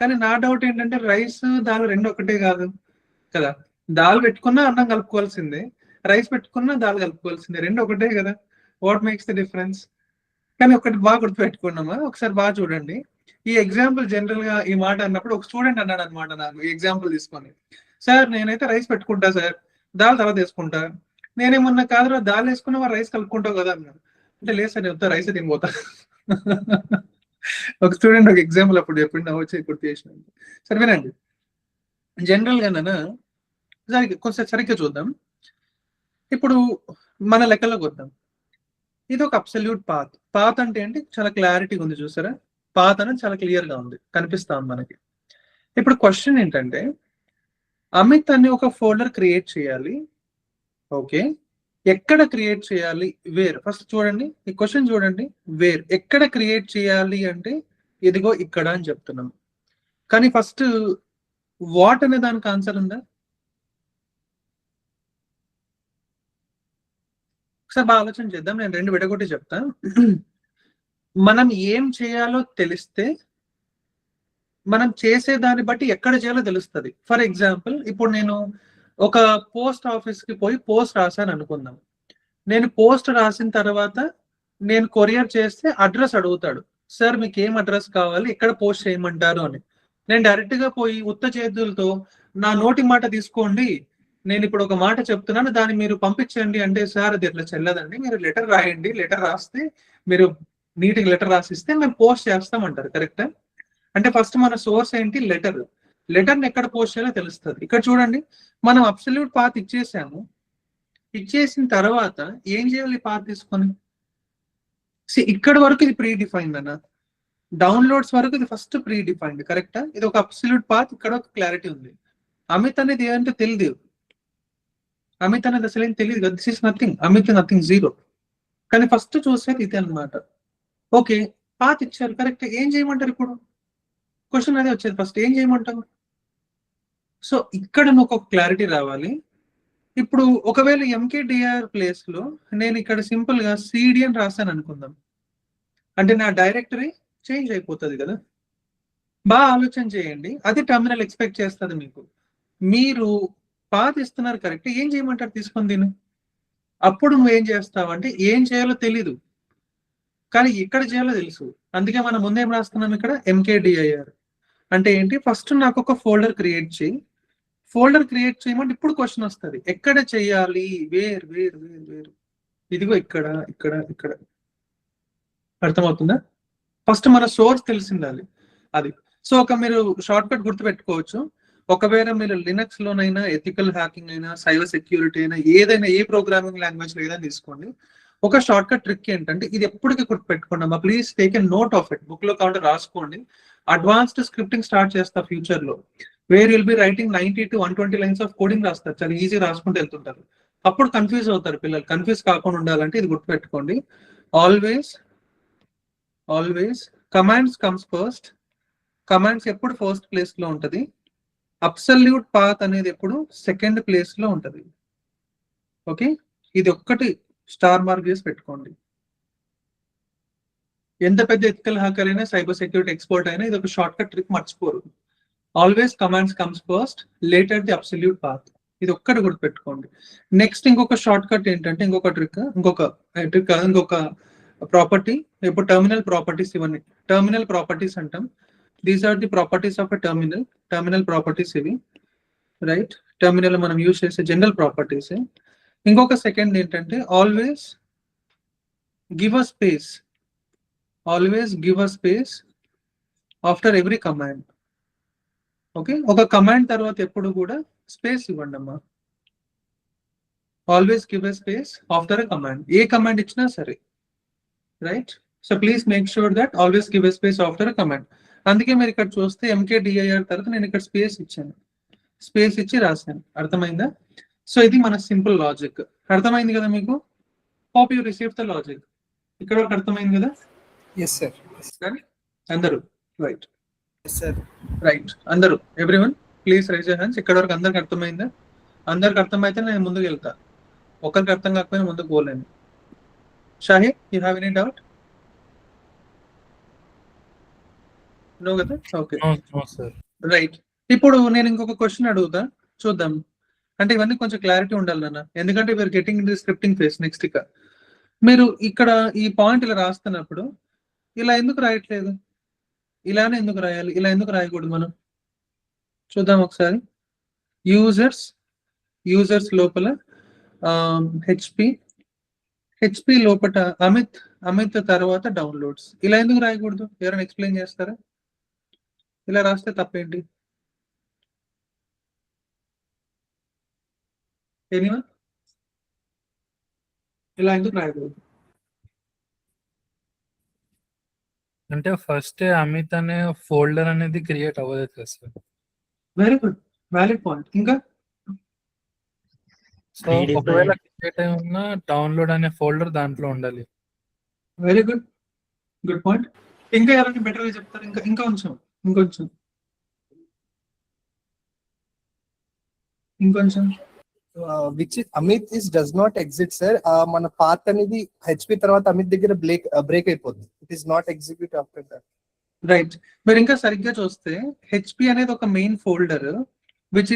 కానీ నా డౌట్ ఏంటంటే రైస్ దాల్ రెండు ఒకటే కాదు కదా. దాల్ పెట్టుకున్నా అన్నం కలుపుకోవాల్సిందే, రైస్ పెట్టుకున్నా దాల్ కలుపుకోవాల్సిందే, రెండు ఒకటే కదా. What makes the difference? కానీ ఒకటి బాగా గుర్తుపెట్టుకున్నామా, ఒకసారి బాగా చూడండి. ఈ ఎగ్జాంపుల్ జనరల్ గా ఈ మాట అన్నప్పుడు ఒక స్టూడెంట్ అన్నాడు అనమాట నాకు ఈ ఎగ్జాంపుల్ తీసుకొని. సార్ నేనైతే రైస్ పెట్టుకుంటా సార్, దాల్ తర్వాత వేసుకుంటా. నేనేమన్నా కాదురా దాల్ వేసుకున్నా మరి రైస్ కలుపుకుంటావు కదా అన్నాడు. అంటే లేదు సార్ నేను రైస్ తినిపోతా. ఒక స్టూడెంట్ ఒక ఎగ్జాంపుల్ అప్పుడు చెప్పిండు, వచ్చి గుర్తు చేసిన. సరే వినండి, జనరల్ గా కొంచెం సరిగ్గా చూద్దాం. ఇప్పుడు మన లెక్కలోకి వద్దాం. ఇది ఒక అబ్సల్యూట్ పాత్. పాత్ అంటే ఏంటి? చాలా క్లారిటీగా ఉంది చూసారా? పాత్ అనేది చాలా క్లియర్ గా ఉంది, కనిపిస్తా ఉంది మనకి. ఇప్పుడు క్వశ్చన్ ఏంటంటే అమిత్ అని ఒక ఫోల్డర్ క్రియేట్ చేయాలి. ఓకే, ఎక్కడ క్రియేట్ చేయాలి? వేర్. ఫస్ట్ చూడండి ఈ క్వశ్చన్ చూడండి, వేర్ ఎక్కడ క్రియేట్ చేయాలి అంటే ఇదిగో ఇక్కడ అని చెప్తున్నాం. కానీ ఫస్ట్ వాట్ అనే దానికి ఆన్సర్ ఉందా? ఒకసారి బాగా ఆలోచన చేద్దాం. నేను రెండు విడగొట్టి చెప్తా. మనం ఏం చేయాలో తెలిస్తే మనం చేసే దాన్ని బట్టి ఎక్కడ చేయాలో తెలుస్తుంది. ఫర్ ఎగ్జాంపుల్ ఇప్పుడు నేను ఒక పోస్ట్ ఆఫీస్ కి పోయి పోస్ట్ రాశాను అనుకుందాం. నేను పోస్ట్ రాసిన తర్వాత నేను కొరియర్ చేస్తే అడ్రస్ అడుగుతాడు. సార్ మీకు ఏం అడ్రస్ కావాలి, ఎక్కడ పోస్ట్ చేయమంటారు అని. నేను డైరెక్ట్ గా పోయి ఉత్త చేతులతో నా నోటి మాట తీసుకోండి, నేను ఇప్పుడు ఒక మాట చెప్తున్నాను దాన్ని మీరు పంపించండి అంటే, సార్ అది ఎట్లా చెల్లదండి, మీరు లెటర్ రాయండి, లెటర్ రాస్తే మీరు నీట్గా లెటర్ రాసిస్తే మేము పోస్ట్ చేస్తామంటారు. కరెక్టా? అంటే ఫస్ట్ మన సోర్స్ ఏంటి? లెటర్. లెటర్ని ఎక్కడ పోస్ట్ చేయాలో తెలుస్తుంది. ఇక్కడ చూడండి, మనం అబ్సల్యూట్ పాత్ ఇచ్చేసాము. ఇచ్చేసిన తర్వాత ఏం చేయాలి? పాత్ తీసుకొని ఇక్కడ వరకు ఇది ప్రీ డిఫైన్డ్ అన్న, డౌన్లోడ్స్ వరకు ఇది ఫస్ట్ ప్రీ డిఫైన్డ్, కరెక్టా? ఇది ఒక అబ్సల్యూట్ పాత్, ఇక్కడ ఒక క్లారిటీ ఉంది. అమిత్ అనేది ఏంటంటే తెలియదు, అమిత్ అనేది అసలు ఏం తెలియదు కదా, this is nothing, Amit nothing, zero. కానీ ఫస్ట్ చూసేది ఇది అనమాట. ఓకే, పాత్ ఇచ్చారు, కరెక్ట్. ఏం చేయమంటారు ఇప్పుడు? క్వశ్చన్ అదే వచ్చేది, ఫస్ట్ ఏం చేయమంటావు? సో ఇక్కడ నువ్వు ఒక క్లారిటీ రావాలి. ఇప్పుడు ఒకవేళ ఎంకేడిఆర్ ప్లేస్ లో నేను ఇక్కడ సింపుల్ గా సిడి అని రాశాను అనుకుందాం, అంటే నా డైరెక్టరీ చేంజ్ అయిపోతుంది కదా. బాగా ఆలోచన చేయండి, అది టర్మినల్ ఎక్స్పెక్ట్ చేస్తుంది మీకు. మీరు పాత్ ఇస్తున్నారు, కరెక్ట్. ఏం చేయమంటారు తీసుకొని దీన్ని? అప్పుడు నువ్వేం చేస్తావు అంటే ఏం చేయాలో తెలీదు, కానీ ఎక్కడ చేయాలో తెలుసు. అందుకే మనం ముందేం రాస్తున్నాం ఇక్కడ, ఎంకేడిఐఆర్ అంటే ఏంటి? ఫస్ట్ నాకు ఒక ఫోల్డర్ క్రియేట్ చేయి. ఫోల్డర్ క్రియేట్ చేయమంటే ఇప్పుడు క్వశ్చన్ వస్తుంది, ఎక్కడ చేయాలి? వేర్ వేర్ వేర్ వేర్, ఇదిగో ఇక్కడ ఇక్కడ ఇక్కడ. అర్థమవుతుందా? ఫస్ట్ మన సోర్స్ తెలిసిండాలి అది. సో ఒక మీరు షార్ట్ కట్ గుర్తు పెట్టుకోవచ్చు. ఒకవేళ మీరు లినక్స్ లోనైనా, ఎథికల్ హ్యాకింగ్ అయినా, సైబర్ సెక్యూరిటీ అయినా, ఏదైనా ఏ ప్రోగ్రామింగ్ లాంగ్వేజ్ లో ఏదైనా తీసుకోండి, ఒక షార్ట్ కట్ ట్రిక్ ఏంటంటే ఇది ఎప్పటికీ గుర్తు పెట్టుకోండి అమ్మా. Please take a note of it, book లో కావాలంటే రాసుకోండి. అడ్వాన్స్డ్ స్క్రిప్టింగ్ స్టార్ట్ చేస్తా ఫ్యూచర్ లో, where will be writing 90 to 120 lines of coding రాస్తారు, చాలా ఈజీ రాసుకుంటూ వెళ్తుంటారు. అప్పుడు కన్ఫ్యూజ్ అవుతారు పిల్లలు. కన్ఫ్యూజ్ కాకుండా ఉండాలంటే ఇది గుర్తు పెట్టుకోండి. Always always commands comes first. Commands ఎప్పుడు ఫస్ట్ ప్లేస్ లో ఉంటది, అబ్సల్యూట్ పాత్ అనేది ఎప్పుడు సెకండ్ ప్లేస్ లో ఉంటది. ఓకే, ఇది ఒక్కటి స్టార్ మార్క్ చేసి పెట్టుకోండి. ఎంత పెద్ద ఎథికల్ హ్యాకర్ అయినా, సైబర్ సెక్యూరిటీ ఎక్స్పర్ట్ అయినా ఇది ఒక షార్ట్ కట్ ట్రిక్ మర్చిపోరు. Always commands comes first, later the absolute path. ఇది ఒక్కటి గుర్తు పెట్టుకోండి. నెక్స్ట్ ఇంకొక షార్ట్ కట్ ఏంటంటే, ఇంకొక ఇంకొక ప్రాపర్టీ. ఇప్పుడు టర్మినల్ ప్రాపర్టీస్, ఇవన్నీ టర్మినల్ ప్రాపర్టీస్ అంటాం. These are the properties of a terminal. Terminal properties ఇవి, రైట్? టర్మినల్ మనం యూజ్ చేసే జనరల్ ప్రాపర్టీస్. ఇంకొక సెకండ్ ఏంటంటే, always give a space. Always give a space after every command. Okay, ఒక command తర్వాత ఎప్పుడు కూడా స్పేస్ ఇవ్వండి అమ్మా. Always give a space after a command, ఏ కమాండ్ ఇచ్చినా సరే, right? So please make sure that always give a space after a command. అందుకే మీరు ఇక్కడ చూస్తే ఎంకేడిఐఆర్ తర్వాత నేను ఇక్కడ స్పేస్ ఇచ్చాను, స్పేస్ ఇచ్చి రాశాను. అర్థమైందా? సో ఇది మన సింపుల్ లాజిక్. అర్థమైంది కదా మీకు? Hope you receive the logic. ఇక్కడ వరకు అర్థమైంది కదా? Yes sir. అందరూ రైట్? Yes sir. రైట్, అందరూ, everyone please raise your hands. ఇక్కడ వరకు అందరికి అర్థమైందా? అందరికి అర్థమైతే నేను ముందుకు వెళ్తా, ఒకరికి అర్థం కాకపోయినా ముందుకు పోలేను. Shahid, you have any doubt? No కదా? Okay, right. ఇప్పుడు నేను ఇంకొక క్వశ్చన్ అడుగుతా, చూద్దాం. అంటే ఇవన్నీ కొంచెం క్లారిటీ ఉండాలి నాన్న, ఎందుకంటే we are getting in the scripting phase. Next ఇక మీరు ఇక్కడ ఈ పాయింట్ ఇలా రాస్తున్నప్పుడు ఇలా ఎందుకు రాయట్లేదు? ఇలానే ఎందుకు రాయాలి? ఇలా ఎందుకు రాయకూడదు మనం? చూద్దాం ఒకసారి. యూజర్స్ లోపల హెచ్పి లోపల అమిత్ తర్వాత డౌన్లోడ్స్. ఇలా ఎందుకు రాయకూడదు? ఎవరైనా ఎక్స్ప్లెయిన్ చేస్తారా? ఇలా రాస్తే తప్పేంటి? ఎనీవన్? ఇలా ఎందుకు రాయకూడదు? అంటే ఫస్ట్ అమిత్ అనే ఫోల్డర్ అనేది క్రియేట్ అవ్వదు కదా sir. Very good, valid point. ఇంకా సో ఒకవేళ క్రియేట్ అయి ఉన్న డౌన్లోడ్ అనే ఫోల్డర్ దాంట్లో ఉండాలి. Very good, good point. ఇంకా ఎవరైనా బెటర్ గా చెప్తారు? ఇంకొంచెం which Amit does not exit sir. మన పాత్ అనేది హెచ్పి తర్వాత అమిత్ దగ్గర బ్రేక్ అయిపోతుంది. It is not execute after that. Right. మీరు ఇంకా సరిగ్గా చూస్తే హెచ్పి అనేది ఒక main folder which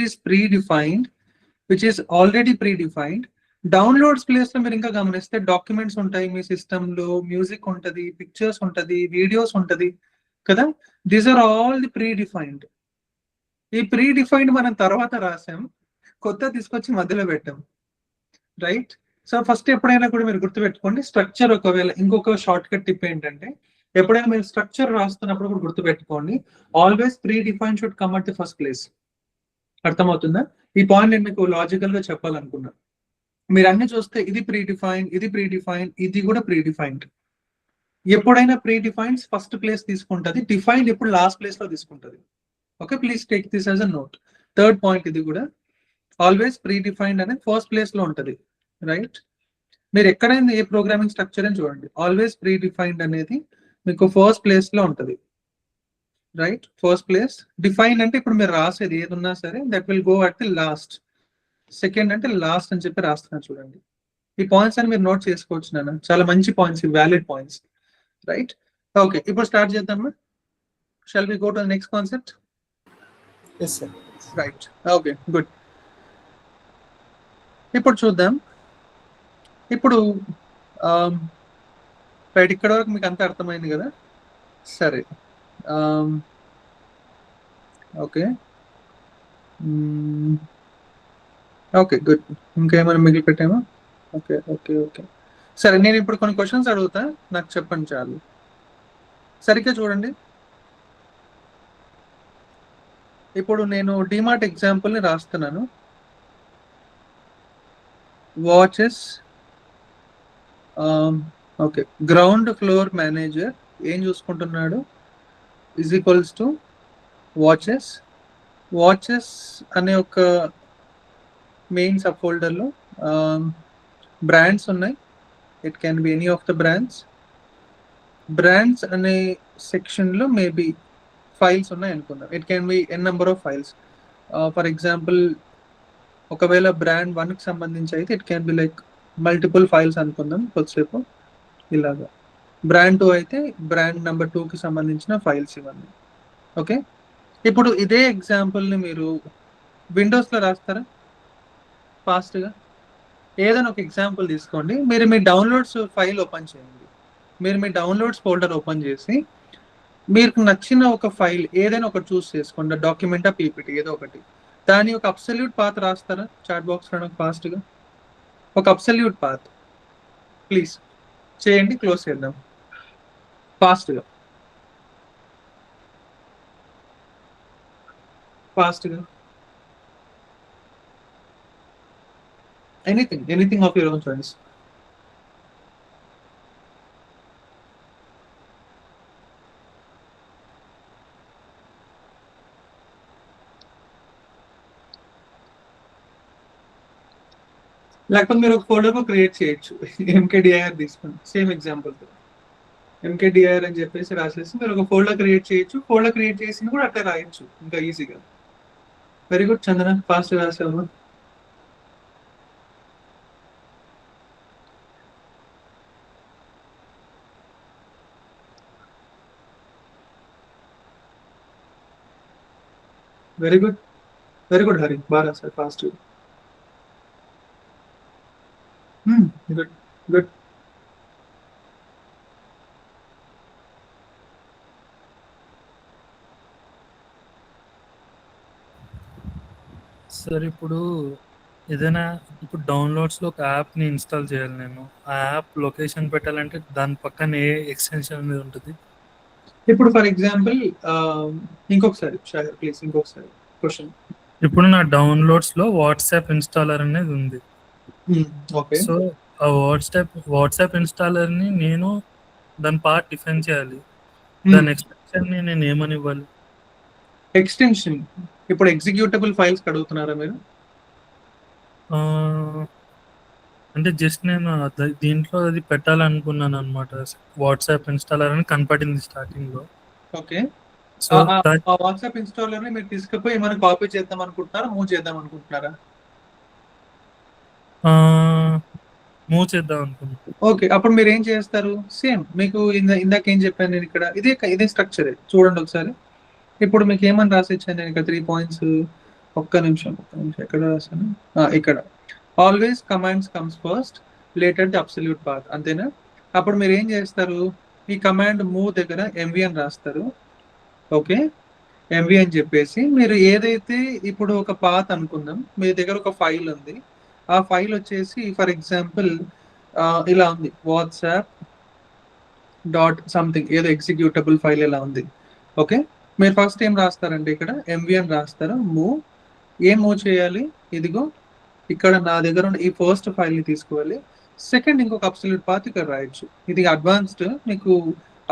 is already pre defined. Downloads place లో మీరు ఇంకా గమనిస్తే డాక్యుమెంట్స్ ఉంటాయి మీ సిస్టమ్ లో, మ్యూజిక్ ఉంటది, పిక్చర్స్ ఉంటది, వీడియోస్ ఉంటది కదా. These are all the pre defined. ఈ ప్రీ డిఫైన్డ్ మనం తర్వాత రాసాం, కొత్త తీసుకొచ్చి మధ్యలో పెట్టాం, రైట్? సో ఫస్ట్ ఎప్పుడైనా కూడా మీరు గుర్తుపెట్టుకోండి స్ట్రక్చర్. ఒకవేళ ఇంకొక షార్ట్ కట్ టిప్ ఏంటంటే, ఎప్పుడైనా మీరు స్ట్రక్చర్ రాస్తున్నప్పుడు కూడా గుర్తుపెట్టుకోండి, always pre define should come at the first place. అర్థమవుతుందా? ఈ పాయింట్ నేను మీకు లాజికల్ గా చెప్పాలనుకున్నా. మీరు అన్ని చూస్తే ఇది ప్రీ డిఫైన్, ఇది కూడా ప్రీ డిఫైన్డ్. ఎప్పుడైనా ప్రీ డిఫైన్స్ ఫస్ట్ ప్లేస్ తీసుకుంటది, డిఫైన్డ్ ఎప్పుడు లాస్ట్ ప్లేస్ లో తీసుకుంటది. Okay, please take this as a note. Third point ఇది కూడా, ఆల్వేస్ ప్రీ డిఫైన్డ్ అనేది ఫస్ట్ ప్లేస్ లో ఉంటది, రైట్? మీరు ఎక్కడైనా ఏ ప్రోగ్రామింగ్ స్ట్రక్చర్ అని చూడండి, ఆల్వేస్ ప్రీ డిఫైన్డ్ అనేది మీకు ఫస్ట్ ప్లేస్ లో ఉంటది, రైట్? First place. డిఫైన్ అంటే ఇప్పుడు మీరు రాసేది ఏది ఉన్నా సరే that will go at the last. Second అంటే లాస్ట్ అని చెప్పి రాస్తున్నా చూడండి. ఈ పాయింట్స్ అని మీరు నోట్ చేసుకోవచ్చు నాన్న, చాలా మంచి points, valid points, right? Okay, ఇప్పుడు స్టార్ట్ చేద్దామా? Shall we go to the next concept? Yes sir. Right, okay, good. ఇప్పుడు చూద్దాం. ఇప్పుడు రైట్, ఇక్కడ వరకు మీకు అంతా అర్థమైంది కదా? సరే, ఓకే ఓకే, గుడ్. ఇంకేమైనా మిగిలి పెట్టామా? ఓకే ఓకే ఓకే, సరే. నేను ఇప్పుడు కొన్ని క్వశ్చన్స్ అడుగుతా, నాకు చెప్పండి చాలు. సరిగ్గా చూడండి. ఇప్పుడు నేను డిమార్ట్ ఎగ్జాంపుల్ ని రాస్తున్నాను. Watches, okay, ground floor manager ఏం చూసుకుంటున్నాడు is equals to watches. Watches అనే ఒక మెయిన్ సబ్ ఫోల్డర్లో బ్రాండ్స్ ఉన్నాయి. It can be any of the brands. Brands అనే సెక్షన్లో మేబీ ఫైల్స్ ఉన్నాయి అనుకుందాం. It can be N number of files. For example, ఒకవేళ బ్రాండ్ 1కి సంబంధించి అయితే it can be like multiple files అనుకుందాం కొద్దిసేపు ఇలాగా. బ్రాండ్ 2 అయితే బ్రాండ్ నెంబర్ 2కి సంబంధించిన ఫైల్స్ ఇవన్నీ. ఓకే, ఇప్పుడు ఇదే ఎగ్జాంపుల్ని మీరు విండోస్లో రాస్తారా ఫాస్ట్గా? ఏదైనా ఒక ఎగ్జాంపుల్ తీసుకోండి. మీరు మీ డౌన్లోడ్స్ ఫైల్ ఓపెన్ చేయండి. మీరు మీ డౌన్లోడ్స్ ఫోల్డర్ ఓపెన్ చేసి మీకు నచ్చిన ఒక ఫైల్ ఏదైనా ఒకటి చూస్ చేసుకోండి, డాక్యుమెంటా పీపీటీ ఏదో ఒకటి. దాని ఒక అబ్సల్యూట్ పాత్ రాస్తారా చాట్ బాక్స్లో నాకు ఫాస్ట్గా? ఒక అబ్సల్యూట్ పాత్ ప్లీజ్ చేయండి, క్లోజ్ చేద్దాం ఫాస్ట్గా ఫాస్ట్గా. Anything of your own choice. లేకపోతే మీరు ఒక ఫోల్డర్ క్రియేట్ చేయొచ్చు. ఎంకేడిఐఆర్ తీసుకోండి, సేమ్ ఎగ్జాంపుల్. ఎంకేడిఐఆర్ అని చెప్పేసి రాసేసి మీరు ఒక ఫోల్డర్ క్రియేట్ చేయొచ్చు. ఫోల్డర్ క్రియేట్ చేసి కూడా అట్లా రాయొచ్చు ఇంకా ఈజీగా. వెరీ గుడ్ చందన, ఫాస్ట్ రాసావు. Very good, very good Hari, బాగా రాశారు ఫాస్ట్. Good good. సార్ ఇప్పుడు ఏదైనా ఇప్పుడు డౌన్లోడ్స్లో ఒక యాప్ని ఇన్స్టాల్ చేయాలి నేను. ఆ యాప్ లొకేషన్ పెట్టాలంటే దాని పక్కన ఏ ఎక్స్టెన్షన్ అనేది ఉంటుంది? ఇప్పుడు ఫర్ ఎగ్జాంపుల్ ఇంకొకసారి ప్లీజ్, ఇంకొకసారి క్వశ్చన్. ఇప్పుడు నా డౌన్లోడ్స్లో వాట్సాప్ ఇన్స్టాలర్ అనేది ఉంది. ఓకే, సో ఆ వాట్సాప్ ఇన్స్టాలర్ని నేను దాని పార్ట్ డిఫైన్ చేయాలి. దాని ఎక్స్టెన్షన్ని నేను ఏమని ఇవ్వాలి? ఎక్స్టెన్షన్ ఇప్పుడు ఎగ్జిక్యూటబుల్ ఫైల్స్ అడుగుతున్నారా మీరు? అంటే జస్ట్ నేను దీంట్లో అది పెట్టాలనుకున్నాను అనమాట. వాట్సాప్ ఇన్స్టాలర్ అని కనపడింది స్టార్టింగ్ లో. ఓకే, సో వాట్సాప్ ఇన్స్టాలర్ ని మీరు తీసుకుపోయి ఏమైనా కాపీ చేద్దాం అనుకుంటున్నారా, మూవ్ చేద్దాం అనుకుంటున్నారా? మూవ్ చేద్దాం అనుకుంటున్నాను. ఓకే, అప్పుడు మీరు ఏం చేస్తారు? సేమ్ మీకు ఇందాక ఏం చెప్పాను నేను ఇక్కడ, ఇదే స్ట్రక్చర్ చూడండి ఒకసారి. ఇప్పుడు మీకు ఏమని రాసి ఇచ్చాను నేను ఇక్కడ 3 పాయింట్స్. ఒక్క నిమిషం ఎక్కడ రాశాను? ఇక్కడ always commands comes first, later the absolute path, అంతేనా? అప్పుడు మీరు ఏం చేస్తారు? ఈ కమాండ్ మూవ్ దగ్గర ఎంవి అని రాస్తారు. ఓకే, ఎంవి అని చెప్పేసి మీరు ఏదైతే ఇప్పుడు ఒక పాత్ అనుకుందాం, మీ దగ్గర ఒక ఫైల్ ఉంది. ఆ ఫైల్ వచ్చేసి ఫర్ ఎగ్జాంపుల్ ఇలా ఉంది, వాట్సాప్ డాట్ సంథింగ్ ఏదో ఎగ్జిక్యూటబుల్ ఫైల్ ఇలా ఉంది. ఓకే, మీరు ఫస్ట్ ఏం రాస్తారంటే ఇక్కడ ఎంవి అని రాస్తారు. మూవ్, ఏం మూవ్ చేయాలి? ఇదిగో ఇక్కడ నా దగ్గర ఉన్న ఈ ఫస్ట్ ఫైల్ని తీసుకోవాలి. సెకండ్ ఇంకొక అబ్సల్యూట్ పాత్ ఇక్కడ రాయొచ్చు. ఇది అడ్వాన్స్డ్, మీకు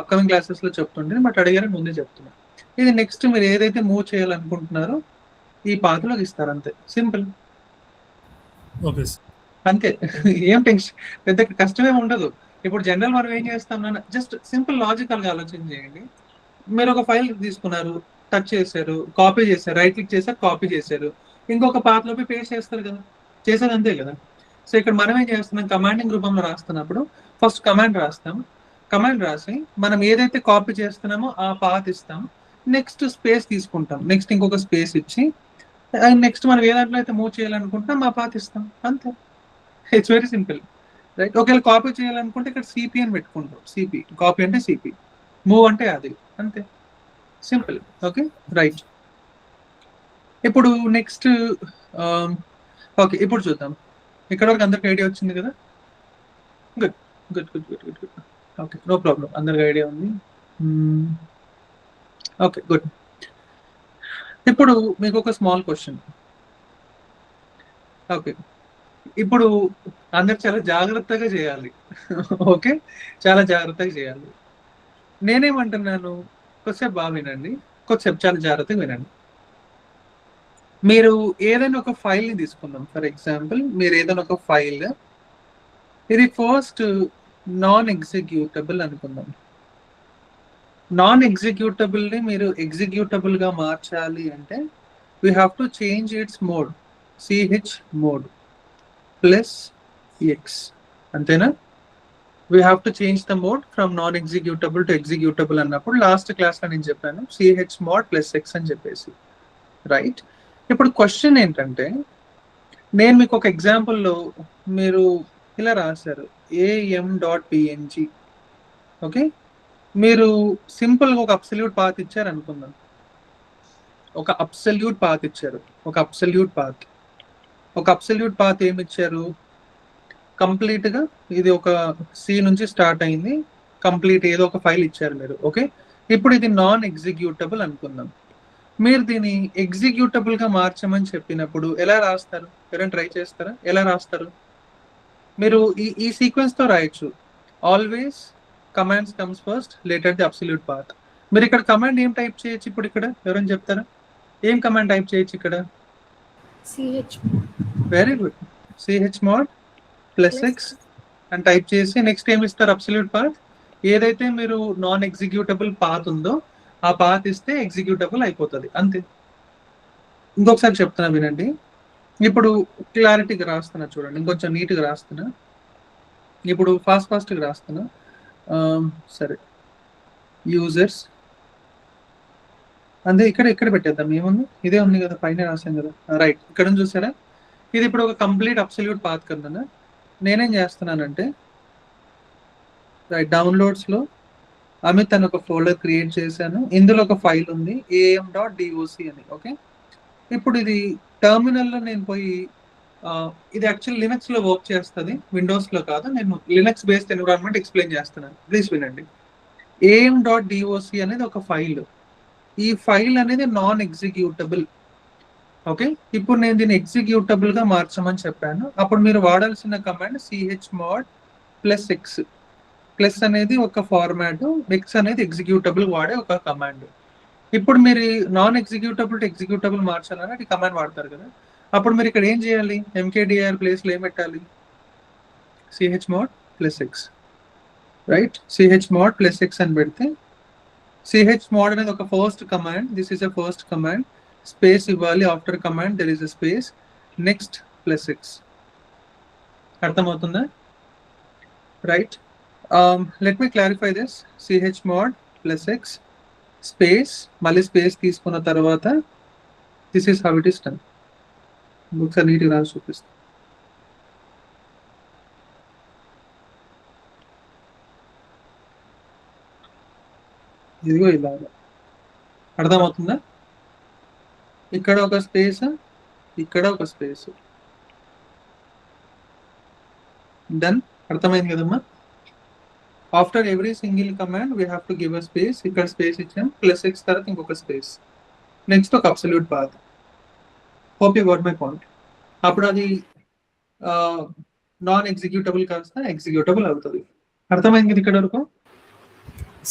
అప్కమింగ్ క్లాసెస్ లో చెప్తుంటే, బట్ అడిగారని ముందే చెప్తున్నా. ఇది నెక్స్ట్ మీరు ఏదైతే మూవ్ చేయాలనుకుంటున్నారో ఈ పాత్రలోకి ఇస్తారు, అంతే. Simple, okay sir. అంతే. ఏం టెన్షన్, పెద్ద కష్టమేం ఉండదు. ఇప్పుడు జనరల్ మనం ఏం చేస్తాం, జస్ట్ సింపుల్ లాజికల్ గా ఆలోచన చేయండి. మీరు ఒక ఫైల్ తీసుకున్నారు, టచ్ చేశారు, కాపీ చేశారు, రైట్ క్లిక్ చేశారు, కాపీ చేశారు, ఇంకొక పాత్రలోకి పేస్ట్ చేస్తారు కదా, చేసేది అంతే కదా. సో ఇక్కడ మనం ఏం చేస్తున్నాం, కమాండింగ్ రూపంలో రాస్తున్నప్పుడు ఫస్ట్ కమాండ్ రాస్తాం. కమాండ్ రాసి మనం ఏదైతే కాపీ చేస్తున్నామో ఆ పాత్ ఇస్తాం, నెక్స్ట్ స్పేస్ తీసుకుంటాం, నెక్స్ట్ ఇంకొక స్పేస్ ఇచ్చి నెక్స్ట్ మనం ఏ దాంట్లో అయితే మూవ్ చేయాలనుకుంటున్నాం ఆ పాత్ ఇస్తాం, అంతే. It's very simple, right. ఒకవేళ కాపీ చేయాలనుకుంటే ఇక్కడ సిపి అని పెట్టుకుంటాం. సిపి కాపీ అంటే సిపి, మూవ్ అంటే అది, అంతే. సింపుల్. Okay, right. ఇప్పుడు నెక్స్ట్ ఓకే, ఇప్పుడు చూద్దాం. ఇక్కడ వరకు అందరికి ఐడియా వచ్చింది కదా. Good good good good good good. Okay, no problem, అందరికి ఐడియా ఉంది. Okay, good. ఇప్పుడు మీకు ఒక స్మాల్ క్వశ్చన్. ఓకే, ఇప్పుడు అందరు చాలా జాగ్రత్తగా చేయాలి. ఓకే, చాలా జాగ్రత్తగా చేయాలి. నేనేమంటున్నాను, కొద్దిసేపు బాగా వినండి, కొద్దిసేపు చాలా జాగ్రత్తగా వినండి. మీరు ఏదైనా ఒక ఫైల్ని తీసుకుందాం. ఫర్ ఎగ్జాంపుల్, మీరు ఏదైనా ఒక ఫైల్, ఇది ఫస్ట్ నాన్ ఎగ్జిక్యూటబుల్ అనుకుందాం. నాన్ ఎగ్జిక్యూటబుల్ని మీరు ఎగ్జిక్యూటబుల్గా మార్చాలి అంటే we have to change its mode, CH mode plus X, అంతేనా? We have to change the mode from non executable to executable అన్నప్పుడు లాస్ట్ క్లాస్లో నేను చెప్పాను సిహెచ్ మోడ్ ప్లస్ ఎక్స్ అని చెప్పేసి, రైట్. ఇప్పుడు క్వశ్చన్ ఏంటంటే, నేను మీకు ఒక ఎగ్జాంపుల్లో మీరు ఇలా రాశారు am.png. ఓకే, మీరు సింపుల్గా ఒక అబ్సల్యూట్ పాత్ ఇచ్చారు అనుకుందాం. ఒక అబ్సల్యూట్ పాత్ ఇచ్చారు, ఒక అబ్సల్యూట్ పాత్ ఏమి ఇచ్చారు, కంప్లీట్గా ఇది ఒక సి నుంచి స్టార్ట్ అయింది, కంప్లీట్ ఏదో ఒక ఫైల్ ఇచ్చారు మీరు. ఓకే, ఇప్పుడు ఇది నాన్ ఎగ్జిక్యూటబుల్ అనుకుందాం. మీరు దీన్ని ఎగ్జిక్యూటబుల్ గా మార్చమని చెప్పినప్పుడు ఎలా రాస్తారు? ఎవరైనా ట్రై చేస్తారా? ఎలా రాస్తారు? మీరు ఈ సీక్వెన్స్ తో రాయొచ్చు. Always commands comes first, later the absolute path. మీరు ఇక్కడ కమాండ్ ఏం టైప్ చేయొచ్చు? ఇప్పుడు ఇక్కడ ఎవరైనా చెప్తారా? ఏం కమాండ్ టైప్ చేయొచ్చు ఇక్కడ? Very good, CH mode plus X అని టైప్ చేసి నెక్స్ట్ ఏమి ఇస్తారు? Absolute path. ఏదైతే మీరు నాన్ ఎగ్జిక్యూటబుల్ పాత్ ఉందో ఆ పాత్ ఇస్తే ఎగ్జిక్యూటబుల్ అయిపోతుంది, అంతే. ఇంకొకసారి చెప్తున్నా వినండి. ఇప్పుడు క్లారిటీగా రాస్తున్నా చూడండి, ఇంకొంచెం నీట్గా రాస్తున్నా. ఇప్పుడు ఫాస్ట్గా రాస్తున్నా. సరే, యూజర్స్ అంతే. ఇక్కడ పెట్టేద్దాం, ఏముంది, ఇదే ఉంది కదా, పైన రాసాం కదా, రైట్. ఇక్కడ చూసారా, ఇది ఇప్పుడు ఒక కంప్లీట్ అబ్సల్యూట్ పాత్ కదా. నేనేం చేస్తున్నానంటే, రైట్, డౌన్లోడ్స్లో అమిత్ అని ఒక ఫోల్డర్ క్రియేట్ చేశాను. ఇందులో ఒక ఫైల్ ఉంది am.doc అని. ఓకే, ఇప్పుడు ఇది టర్మినల్లో నేను పోయి, ఇది యాక్చువల్ లినక్స్ లో వర్క్ చేస్తుంది, విండోస్ లో కాదు. నేను లినక్స్ బేస్డ్ ఎన్విరాన్మెంట్ ఎక్స్ప్లెయిన్ చేస్తున్నాను, ప్లీజ్ వినండి. am.doc అనేది ఒక ఫైల్. ఈ ఫైల్ అనేది నాన్ ఎగ్జిక్యూటబుల్. ఓకే, ఇప్పుడు నేను దీన్ని ఎగ్జిక్యూటబుల్ గా మార్చమని చెప్పాను. అప్పుడు మీరు వాడాల్సిన command CH mode plus X. Plus అనేది ఒక ఫార్మాట్, ఎక్స్ అనేది ఎగ్జిక్యూటబుల్ వాడే ఒక కమాండ్. ఇప్పుడు మీరు నాన్ ఎగ్జిక్యూటబుల్ టు ఎగ్జిక్యూటబుల్ మార్చాలని అది కమాండ్ వాడతారు కదా. అప్పుడు మీరు ఇక్కడ ఏం చేయాలి? ఎంకేడిఆర్ ప్లేస్లో ఏం పెట్టాలి? CH mode plus X, right. CH mode plus X అని పెడితే, సిహెచ్ మోడ్ అనేది ఒక first command, this is a first command. Space ఇవ్వాలి, after command there is a space, next plus X. అర్థమవుతుందా? Right. Let me clarify this. CH mode plus X space, మళ్ళీ space తీసుకున్న తర్వాత this is how it is done. ఒకసారి నీట్గా రాసి చూపిస్తాను. ఇదిగో ఇలాగా. అర్థమవుతుందా? ఇక్కడ ఒక స్పేస్, ఇక్కడ ఒక స్పేస్. డన్. అర్థమైంది కదమ్మా? After every single command we have to give a space. ఇక్కడ స్పేస్ ఇచ్చాం, ప్లస్ ఎక్స్ తర్వాత ఇంకొక స్పేస్, నెక్స్ట్ ఒక absolute path. Hope you got my point. అప్పుడు అది నాన్ ఎగ్జిక్యూటబుల్ కాస్త ఎగ్జిక్యూటబుల్ అవుతుంది. అర్థమైంది కదా ఇక్కడ వరకు?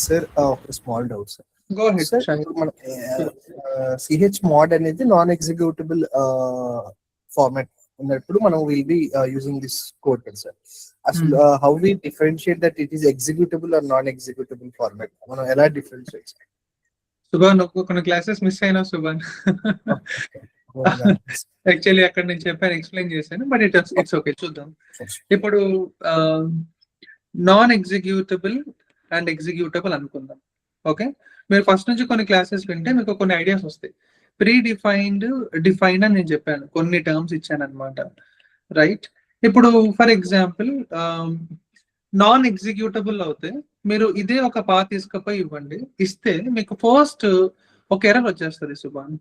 సార్ ఒక small doubt sir. Go ahead. Sir మన సిహెచ్ మోడ్ అనేది నాన్ ఎగ్జిక్యూటబుల్ ఫార్మాట్ ఉన్నప్పుడు మనం will be using this code కదా సార్. అసలు how we differentiate that it is executable or non executable format, మనం ఎలా డిఫరెన్షియేట్? సుభాన్ కొన్ని క్లాసెస్ మిస్ అయినా సుభాన్. యాక్చువల్లీ అక్కడ నేను చెప్పాను, ఎక్స్ప్లెయిన్ చేశాను, బట్ ఇట్స్ ఓకే. చూద్దాం. ఇప్పుడు నాన్ ఎగ్జిక్యూటబుల్ అండ్ ఎగ్జిక్యూటబుల్ అనుకుందాం. ఓకే, మీరు ఫస్ట్ నుంచి కొన్ని క్లాసెస్ వింటే మీకు కొన్ని ఐడియాస్ వస్తాయి. ప్రీ డిఫైన్డ్, డిఫైన్డ్ అని నేను చెప్పాను, కొన్ని టర్మ్స్ ఇచ్చాను అనమాట. రైట్, ఇప్పుడు ఫర్ ఎగ్జాంపుల్ నాన్ ఎగ్జిక్యూటబుల్ అవుతే మీరు ఇదే ఒక పాత్ తీసుకపోయి ఇవ్వండి, ఇస్తే మీకు ఫస్ట్ ఒక ఎర్రర్ వచ్చేస్తుంది సుభాన్.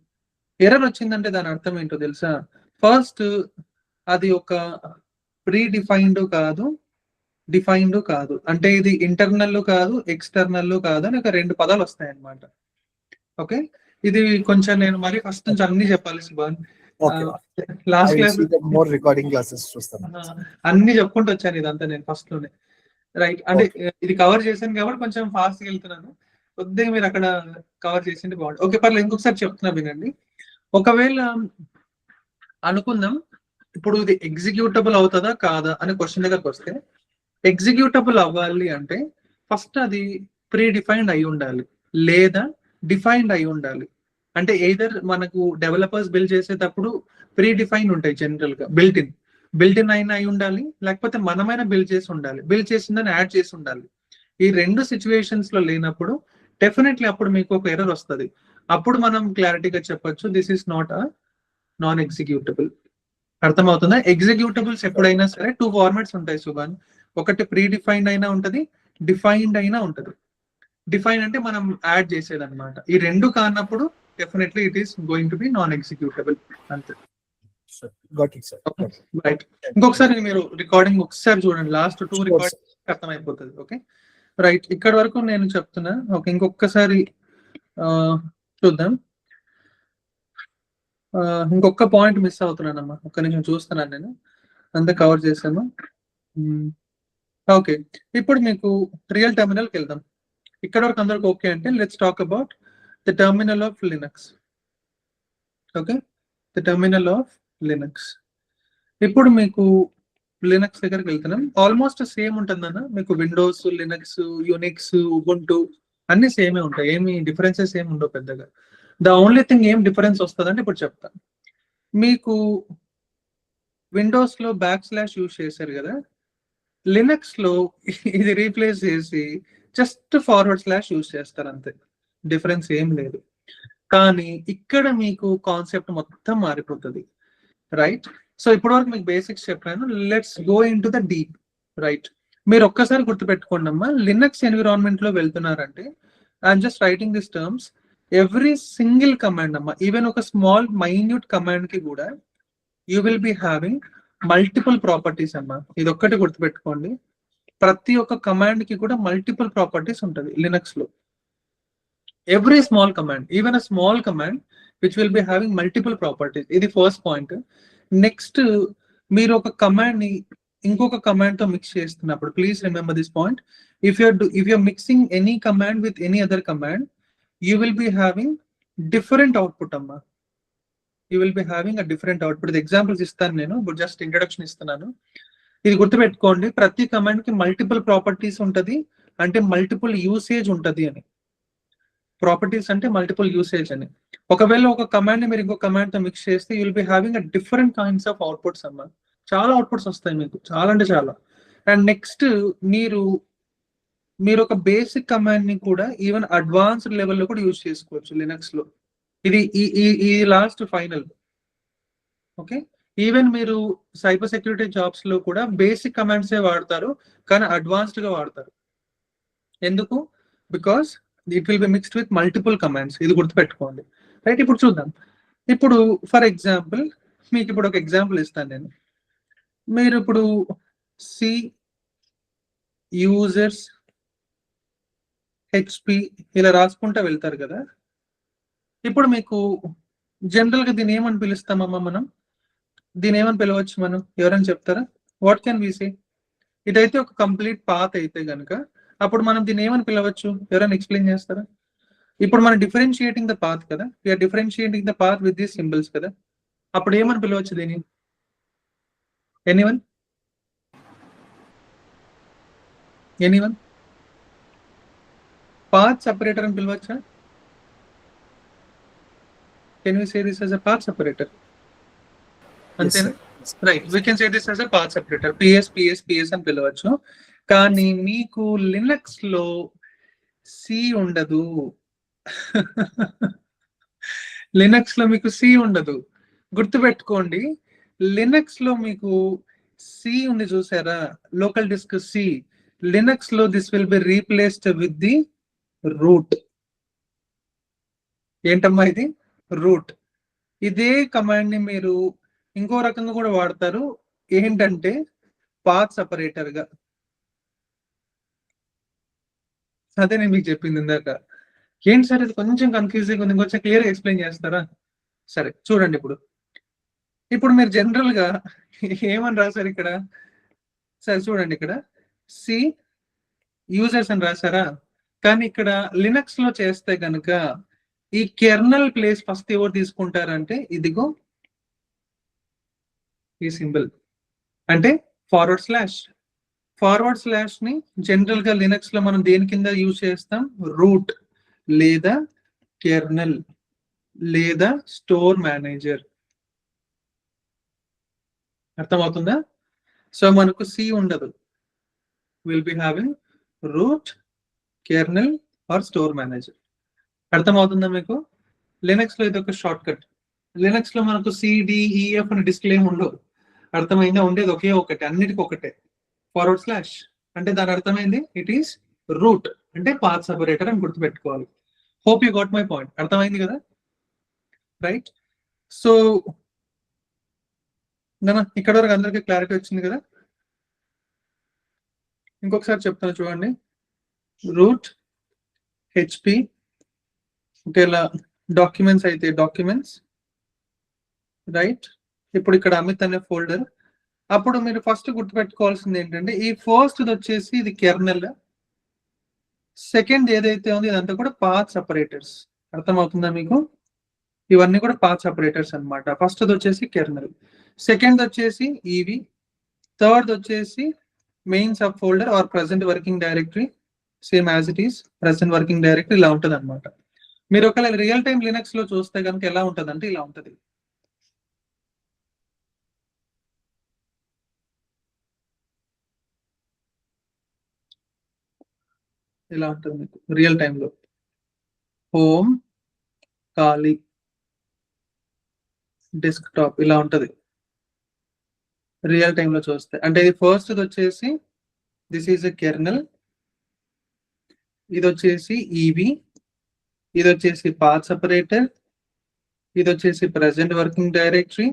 ఎర్రర్ వచ్చిందంటే దాని అర్థం ఏంటో తెలుసా? ఫస్ట్ అది ఒక ప్రీ డిఫైన్డ్ కాదు, డిఫైన్డ్ కాదు, అంటే ఇది ఇంటర్నల్ కాదు, ఎక్స్టర్నల్ కాదు అని ఒక 2 పదాలు వస్తాయి అన్నమాట. ఓకే, ఇది కొంచెం నేను మరి ఫస్ట్ నుంచి అన్ని చెప్పాలి Subhan. Last class more recording classes చూస్తాను, అన్ని చెప్పుకుంటూ వచ్చాను ఇదంతా నేను ఫస్ట్ లోనే. రైట్, అంటే ఇది కవర్ చేశాను కాబట్టి కొంచెం ఫాస్ట్ గా వెళ్తున్నాను. కొద్దిగా మీరు అక్కడ కవర్ చేసింది బాగుంటుంది. ఓకే, పర్లేదు, ఇంకొకసారి చెప్తున్నా వినండి. ఒకవేళ అనుకుందాం ఇప్పుడు ఇది ఎగ్జిక్యూటబుల్ అవుతుందా కాదా అనే క్వశ్చన్ దగ్గరకు వస్తే, ఎగ్జిక్యూటబుల్ అవ్వాలి అంటే ఫస్ట్ అది ప్రీ డిఫైన్డ్ అయి ఉండాలి లేదా డిఫైన్డ్ అయి ఉండాలి. అంటే ఎయిదర్ మనకు డెవలపర్స్ బిల్డ్ చేసేటప్పుడు ప్రీ డిఫైన్డ్ ఉంటాయి జనరల్ గా, బిల్ట్ ఇన్ అయినా అయి ఉండాలి, లేకపోతే మనమైనా బిల్డ్ చేసి ఉండాలి, బిల్డ్ చేసిందని యాడ్ చేసి ఉండాలి. ఈ 2 సిచ్యువేషన్స్ లో లేనప్పుడు డెఫినెట్లీ అప్పుడు మీకు ఒక ఎర్రర్ వస్తుంది. అప్పుడు మనం క్లారిటీగా చెప్పొచ్చు this is not a non executable. అర్థమవుతుందా? ఎగ్జిక్యూటబుల్స్ ఎప్పుడైనా సరే 2 ఫార్మాట్స్ ఉంటాయి సుభాన్. ఒకటి ప్రీ డిఫైన్డ్ అయినా ఉంటది, డిఫైన్డ్ అయినా ఉంటది. డిఫైన్ అంటే మనం యాడ్ చేసేది అనమాట. ఈ 2 కానప్పుడు definitely it is going to be non executable అంతే. రైట్, ఇంకొకసారి మీరు రికార్డింగ్ ఒకసారి చూడండి, లాస్ట్ 2 రికార్డింగ్ అర్థమైపోతుంది. ఓకే, రైట్, ఇక్కడ వరకు నేను చెప్తున్నా. ఓకే, ఇంకొకసారి చూద్దాం. ఇంకొక పాయింట్ మిస్ అవుతున్నానమ్మా, ఒక్క నిమిషం చూస్తున్నాను, నేను అంతా కవర్ చేశాను. ఓకే, ఇప్పుడు మీకు రియల్ టెర్మినల్కి వెళ్దాం. ఇక్కడ వరకు అందరికి ఓకే అంటే let's talk about the terminal of Linux. Okay, the terminal of Linux. ఇప్పుడు మీకు లినక్స్ దగ్గరికి వెళ్తున్నాం. ఆల్మోస్ట్ సేమ్ ఉంటుందన్న, మీకు విండోస్, లినక్స్, యూనిక్స్, ఉబుంటు అన్ని సేమే ఉంటాయి, ఏమి డిఫరెన్సెస్ ఏమి ఉండవు పెద్దగా. ద ఓన్లీ థింగ్ ఏం డిఫరెన్స్ వస్తుందంటే ఇప్పుడు చెప్తాను. మీకు విండోస్ లో / యూజ్ చేశారు కదా, లినక్స్ లో ఇది రీప్లేస్ చేసి జస్ట్ // యూజ్ చేస్తారు అంతే, డిఫరెన్స్ ఏం లేదు. కానీ ఇక్కడ మీకు కాన్సెప్ట్ మొత్తం మారిపోతుంది. రైట్, సో ఇప్పటి వరకు మీకు బేసిక్స్ చెప్పాను, let's go into the deep. Right, మీరు ఒక్కసారి గుర్తుపెట్టుకోండి అమ్మా, లినక్స్ ఎన్విరాన్మెంట్ లో వెళ్తున్నారంటే I'm just writing this terms, every single command అమ్మా, ఈవెన్ ఒక స్మాల్ మైన్యూట్ కమాండ్ కి కూడా you will be having multiple properties అమ్మా. ఇది ఒక్కటి గుర్తుపెట్టుకోండి, ప్రతి ఒక్క కమాండ్ కి కూడా మల్టిపుల్ ప్రాపర్టీస్ ఉంటుంది లినక్స్ లో. Every small command, even a small command which will be having multiple properties. ఇది ఫస్ట్ పాయింట్. నెక్స్ట్, మీరు ఒక కమాండ్ ని ఇంకొక కమాండ్ తో మిక్స్ చేస్తున్నప్పుడు please remember this point, if you're mixing any command with any other command you will be having different output అమ్మా. You will be having a different output. ఇది examples ఇస్తాను నేను, ఇప్పుడు జస్ట్ ఇంట్రడక్షన్ ఇస్తున్నాను. ఇది గుర్తుపెట్టుకోండి, ప్రతి కమాండ్ కి మల్టిపుల్ ప్రాపర్టీస్ ఉంటది అంటే మల్టిపుల్ యూసేజ్ ఉంటది అని. ప్రాపర్టీస్ అంటే మల్టిపుల్ యూసేజ్ అని. ఒకవేళ ఒక కమాండ్ ని మీరు ఇంకో కమాండ్ తో మిక్స్ చేస్తే you will be having a different kinds of outputs అమ్మా. చాలా అవుట్పుట్స్ వస్తాయి మీకు, చాలా అంటే చాలా. అండ్ నెక్స్ట్, మీరు ఒక బేసిక్ కమాండ్ ని కూడా ఈవెన్ అడ్వాన్స్డ్ లెవెల్లో కూడా యూజ్ చేసుకోవచ్చు లినక్స్ లో. ఇది ఈ లాస్ట్ ఫైనల్. ఓకే, ఈవెన్ మీరు సైబర్ సెక్యూరిటీ జాబ్స్ లో కూడా బేసిక్ కమాండ్సే వాడతారు, కానీ అడ్వాన్స్డ్ గా వాడతారు. ఎందుకు? Because it will be mixed with multiple commands. ఇది గుర్తుపెట్టుకోండి. రైట్, ఇప్పుడు చూద్దాం. ఇప్పుడు ఫర్ ఎగ్జాంపుల్ మీకు ఇప్పుడు ఒక ఎగ్జాంపుల్ ఇస్తాను నేను. మీరు ఇప్పుడు సి యూజర్స్ హెచ్పి ఇలా రాసుకుంటా వెళ్తారు కదా. ఇప్పుడు మీకు జనరల్ గా దీన్ని ఏమని పిలుస్తామమ్మా మనం? దీని ఏమని పిలవచ్చు మనం? ఎవరైనా చెప్తారా? వాట్ కెన్ వి సే? ఇదైతే ఒక కంప్లీట్ పాత్ అయితే గనుక అప్పుడు మనం దీన్ని ఏమని పిలవచ్చు? ఎవరైనా ఎక్స్ప్లెయిన్ చేస్తారా? ఇప్పుడు మనం డిఫరెన్షియేటింగ్ ద పాత్ కదా, we're differentiating the path with these symbols కదా, అప్పుడు ఏమని పిలవచ్చు దీన్ని? ఎనీవన్? పాత్ సెపరేటర్ అని పిలవచ్చా? Can we say this as a path separator? అంతేనా? Right, we can say this as a path separator. PS అని పిలవచ్చు. కానీ మీకు లినక్స్ లో సి ఉండదు. లినక్స్ లో మీకు సి ఉండదు, గుర్తుపెట్టుకోండి. లినక్స్ లో మీకు సి ఉంది చూసారా, లోకల్ డిస్క్ సి. లినక్స్ లో this will be replaced with the root. ఏంటమ్మా ఇది? రూట్. ఇదే కమాండ్ ని మీరు ఇంకో రకంగా కూడా వాడతారు, ఏంటంటే పాత్ సెపరేటర్ గా. అదే నేను మీకు చెప్పింది ఇందాక. ఏంటి సార్ ఇది కొంచెం కన్ఫ్యూజింగ్ ఉంది, కొంచెం క్లియర్ గా ఎక్స్ప్లెయిన్ చేస్తారా? సరే చూడండి, ఇప్పుడు మీరు జనరల్ గా ఏమని రాశారు ఇక్కడ? సరే చూడండి, ఇక్కడ సి యూజర్స్ అని రాశారా? కానీ ఇక్కడ లినక్స్ లో చేస్తే కనుక ఈ కెర్నల్ ప్లేస్ ఫస్ట్ ఎవరు తీసుకుంటారంటే ఇదిగో ఈ సింబల్, అంటే ఫార్వర్డ్ స్లాష్. ఫార్వర్డ్ స్లాష్ ని జనరల్ గా లినక్స్ లో మనం దేని కింద యూజ్ చేస్తాం? రూట్ లేదా కెర్నల్ లేదా స్టోర్ మేనేజర్. అర్థమవుతుందా? సో మనకు సి ఉండదు, will be having root, kernel or store manager. అర్థమవుతుందా మీకు? లినక్స్ లో ఇది ఒక షార్ట్ కట్. లినక్స్ లో మనకు సిడిఈఎఫ్ అని డిస్ప్లే ఉండవు. అర్థమైందా? ఉండేది ఒకే ఒకటి, అన్నిటికీ ఒకటే, ఫార్వర్డ్ స్లాష్. అంటే దాని అర్థమైంది, ఇట్ ఈస్ రూట్, అంటే పాత్ సెపరేటర్ అని గుర్తుపెట్టుకోవాలి. Hope you got my point. అర్థమైంది కదా? రైట్. సో ఇక్కడ వరకు అందరికీ క్లారిటీ వచ్చింది కదా? ఇంకొకసారి చెప్తాను చూడండి. రూట్ హెచ్పి, ఇలా డాక్యుమెంట్స్ అయితే డాక్యుమెంట్స్, రైట్. ఇప్పుడు ఇక్కడ అమిత్ అనే ఫోల్డర్. అప్పుడు మీరు ఫస్ట్ గుర్తుపెట్టుకోవాల్సింది ఏంటంటే ఈ ఫస్ట్ వచ్చేసి ఇది కెర్నల్, సెకండ్ ఏదైతే ఉంది ఇదంతా కూడా పాత్ సెపరేటర్స్. అర్థమవుతుందా మీకు? ఇవన్నీ కూడా పాత్ సెపరేటర్స్ అన్నమాట. ఫస్ట్ వచ్చేసి కెర్నల్, సెకండ్ వచ్చేసి ఈవి, థర్డ్ వచ్చేసి main sub folder or present working directory, same as it is present working directory. ఇలా ఉంటుంది అనమాట. మీరు ఒకవేళ రియల్ టైం లినక్స్ లో చూస్తే కనుక ఎలా ఉంటుంది అంటే ఇలా ఉంటుంది. ఇలా ఉంటుంది మీకు రియల్ టైంలో. హోమ్, ఖాళీ, డెస్క్టాప్, ఇలా ఉంటది రియల్ టైంలో చూస్తే. అంటే ఇది ఫస్ట్ వచ్చేసి దిస్ ఈజ్ ఎ కెర్నల్, ఇది వచ్చేసి ఈవి, ఇది వచ్చేసి పాత్ సెపరేటర్, ఇది వచ్చేసి ప్రెసెంట్ వర్కింగ్ డైరెక్టరీ,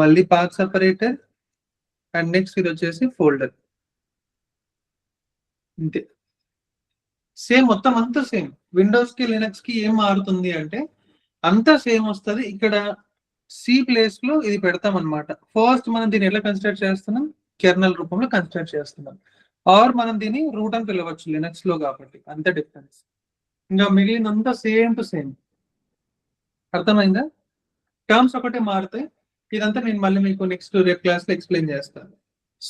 మళ్ళీ పాత్ సెపరేటర్, అండ్ నెక్స్ట్ ఇది వచ్చేసి ఫోల్డర్. అంతే, సేమ్, మొత్తం అంతా సేమ్. విండోస్ కి లినక్స్ కి ఏం మారుతుంది అంటే అంతా సేమ్ వస్తుంది. ఇక్కడ సి ప్లేస్ లో ఇది పెడతాం అనమాట. ఫస్ట్ మనం దీన్ని ఎలా కన్సిడర్ చేస్తున్నాం? కెర్నల్ రూపంలో కన్సిడర్ చేస్తున్నాం. ఆర్ మనం దీన్ని రూట్ అని పిలవచ్చు లినక్స్ లో కాబట్టి, అంతే డిఫరెన్స్. ఇంకా మిగిలినంతా సేమ్ టు సేమ్. అర్థమైందా? టర్మ్స్ ఒకటే మారుతాయి. ఇదంతా నేను మళ్ళీ మీకు నెక్స్ట్ రేపు క్లాస్ లో ఎక్స్ప్లెయిన్ చేస్తాను.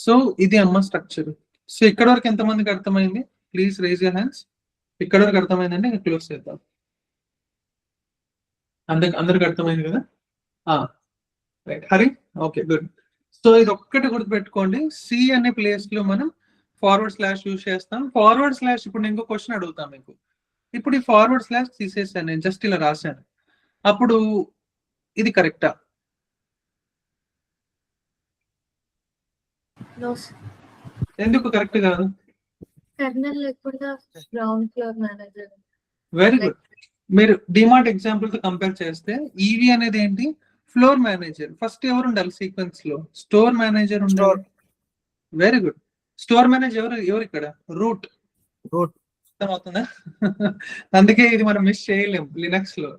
సో ఇది అమ్మ స్ట్రక్చర్. సో ఇక్కడ వరకు ఎంతమందికి అర్థమైంది? Please raise your hands. ఇక్కడ వరకు అర్థమైందంటే ఇంకా క్లోజ్ చేద్దాం. అందరికి అర్థమైంది కదా? Right Hari, okay good. So ఇది ఒక్కటి గుర్తుపెట్టుకోండి, సి అనే ప్లేస్ లో మనం ఫార్వర్డ్ స్లాష్ యూజ్ చేస్తాం. ఫార్వర్డ్ స్లాష్, ఇప్పుడు నేను ఇంకో క్వశ్చన్ అడుగుతాను మీకు. ఇప్పుడు ఈ ఫార్వర్డ్ స్లాష్ తీసేసాను నేను, జస్ట్ ఇలా రాశాను. అప్పుడు ఇది కరెక్టా? ఎందుకు కరెక్ట్ కాదు? కర్నల్ లేకుండా ground floor manager. Very good. మీరు డిమార్ట్ ఎగ్జాంపుల్ తో కంపేర్ చేస్తే ఈవి అనేది ఏంటి? Floor manager. ఫస్ట్ ఎవరు ఉండాలి సీక్వెన్స్ లో? స్టోర్ మేనేజర్ ఉండాలి. Very good. స్టోర్ మేనేజర్ ఎవరు ఇక్కడ? రూట్. అర్థమవుతుందా? అందుకే ఇది మనం మిస్ చేయలేం లినక్స్ లో.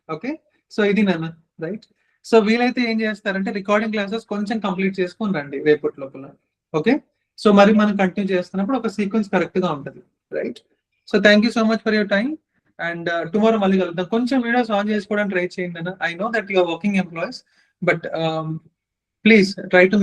ఓకే, సో ఇది నాన్న, రైట్. సో వీలైతే ఏం చేస్తారంటే రికార్డింగ్ క్లాసెస్ కొంచెం కంప్లీట్ చేసుకుని రండి రేపటి లోపల. ఓకే, సో మరి మనం కంటిన్యూ చేస్తున్నప్పుడు ఒక సీక్వెన్స్ కరెక్ట్ గా ఉంటుంది, right? So thank you so much for your time, and tomorrow మళ్ళీ కలుద్దాం. కొంచెం వీడియోస్ ఆన్ చేసుకోవడానికి ట్రై చేయండి అన్న. I know that your working employees, but please try to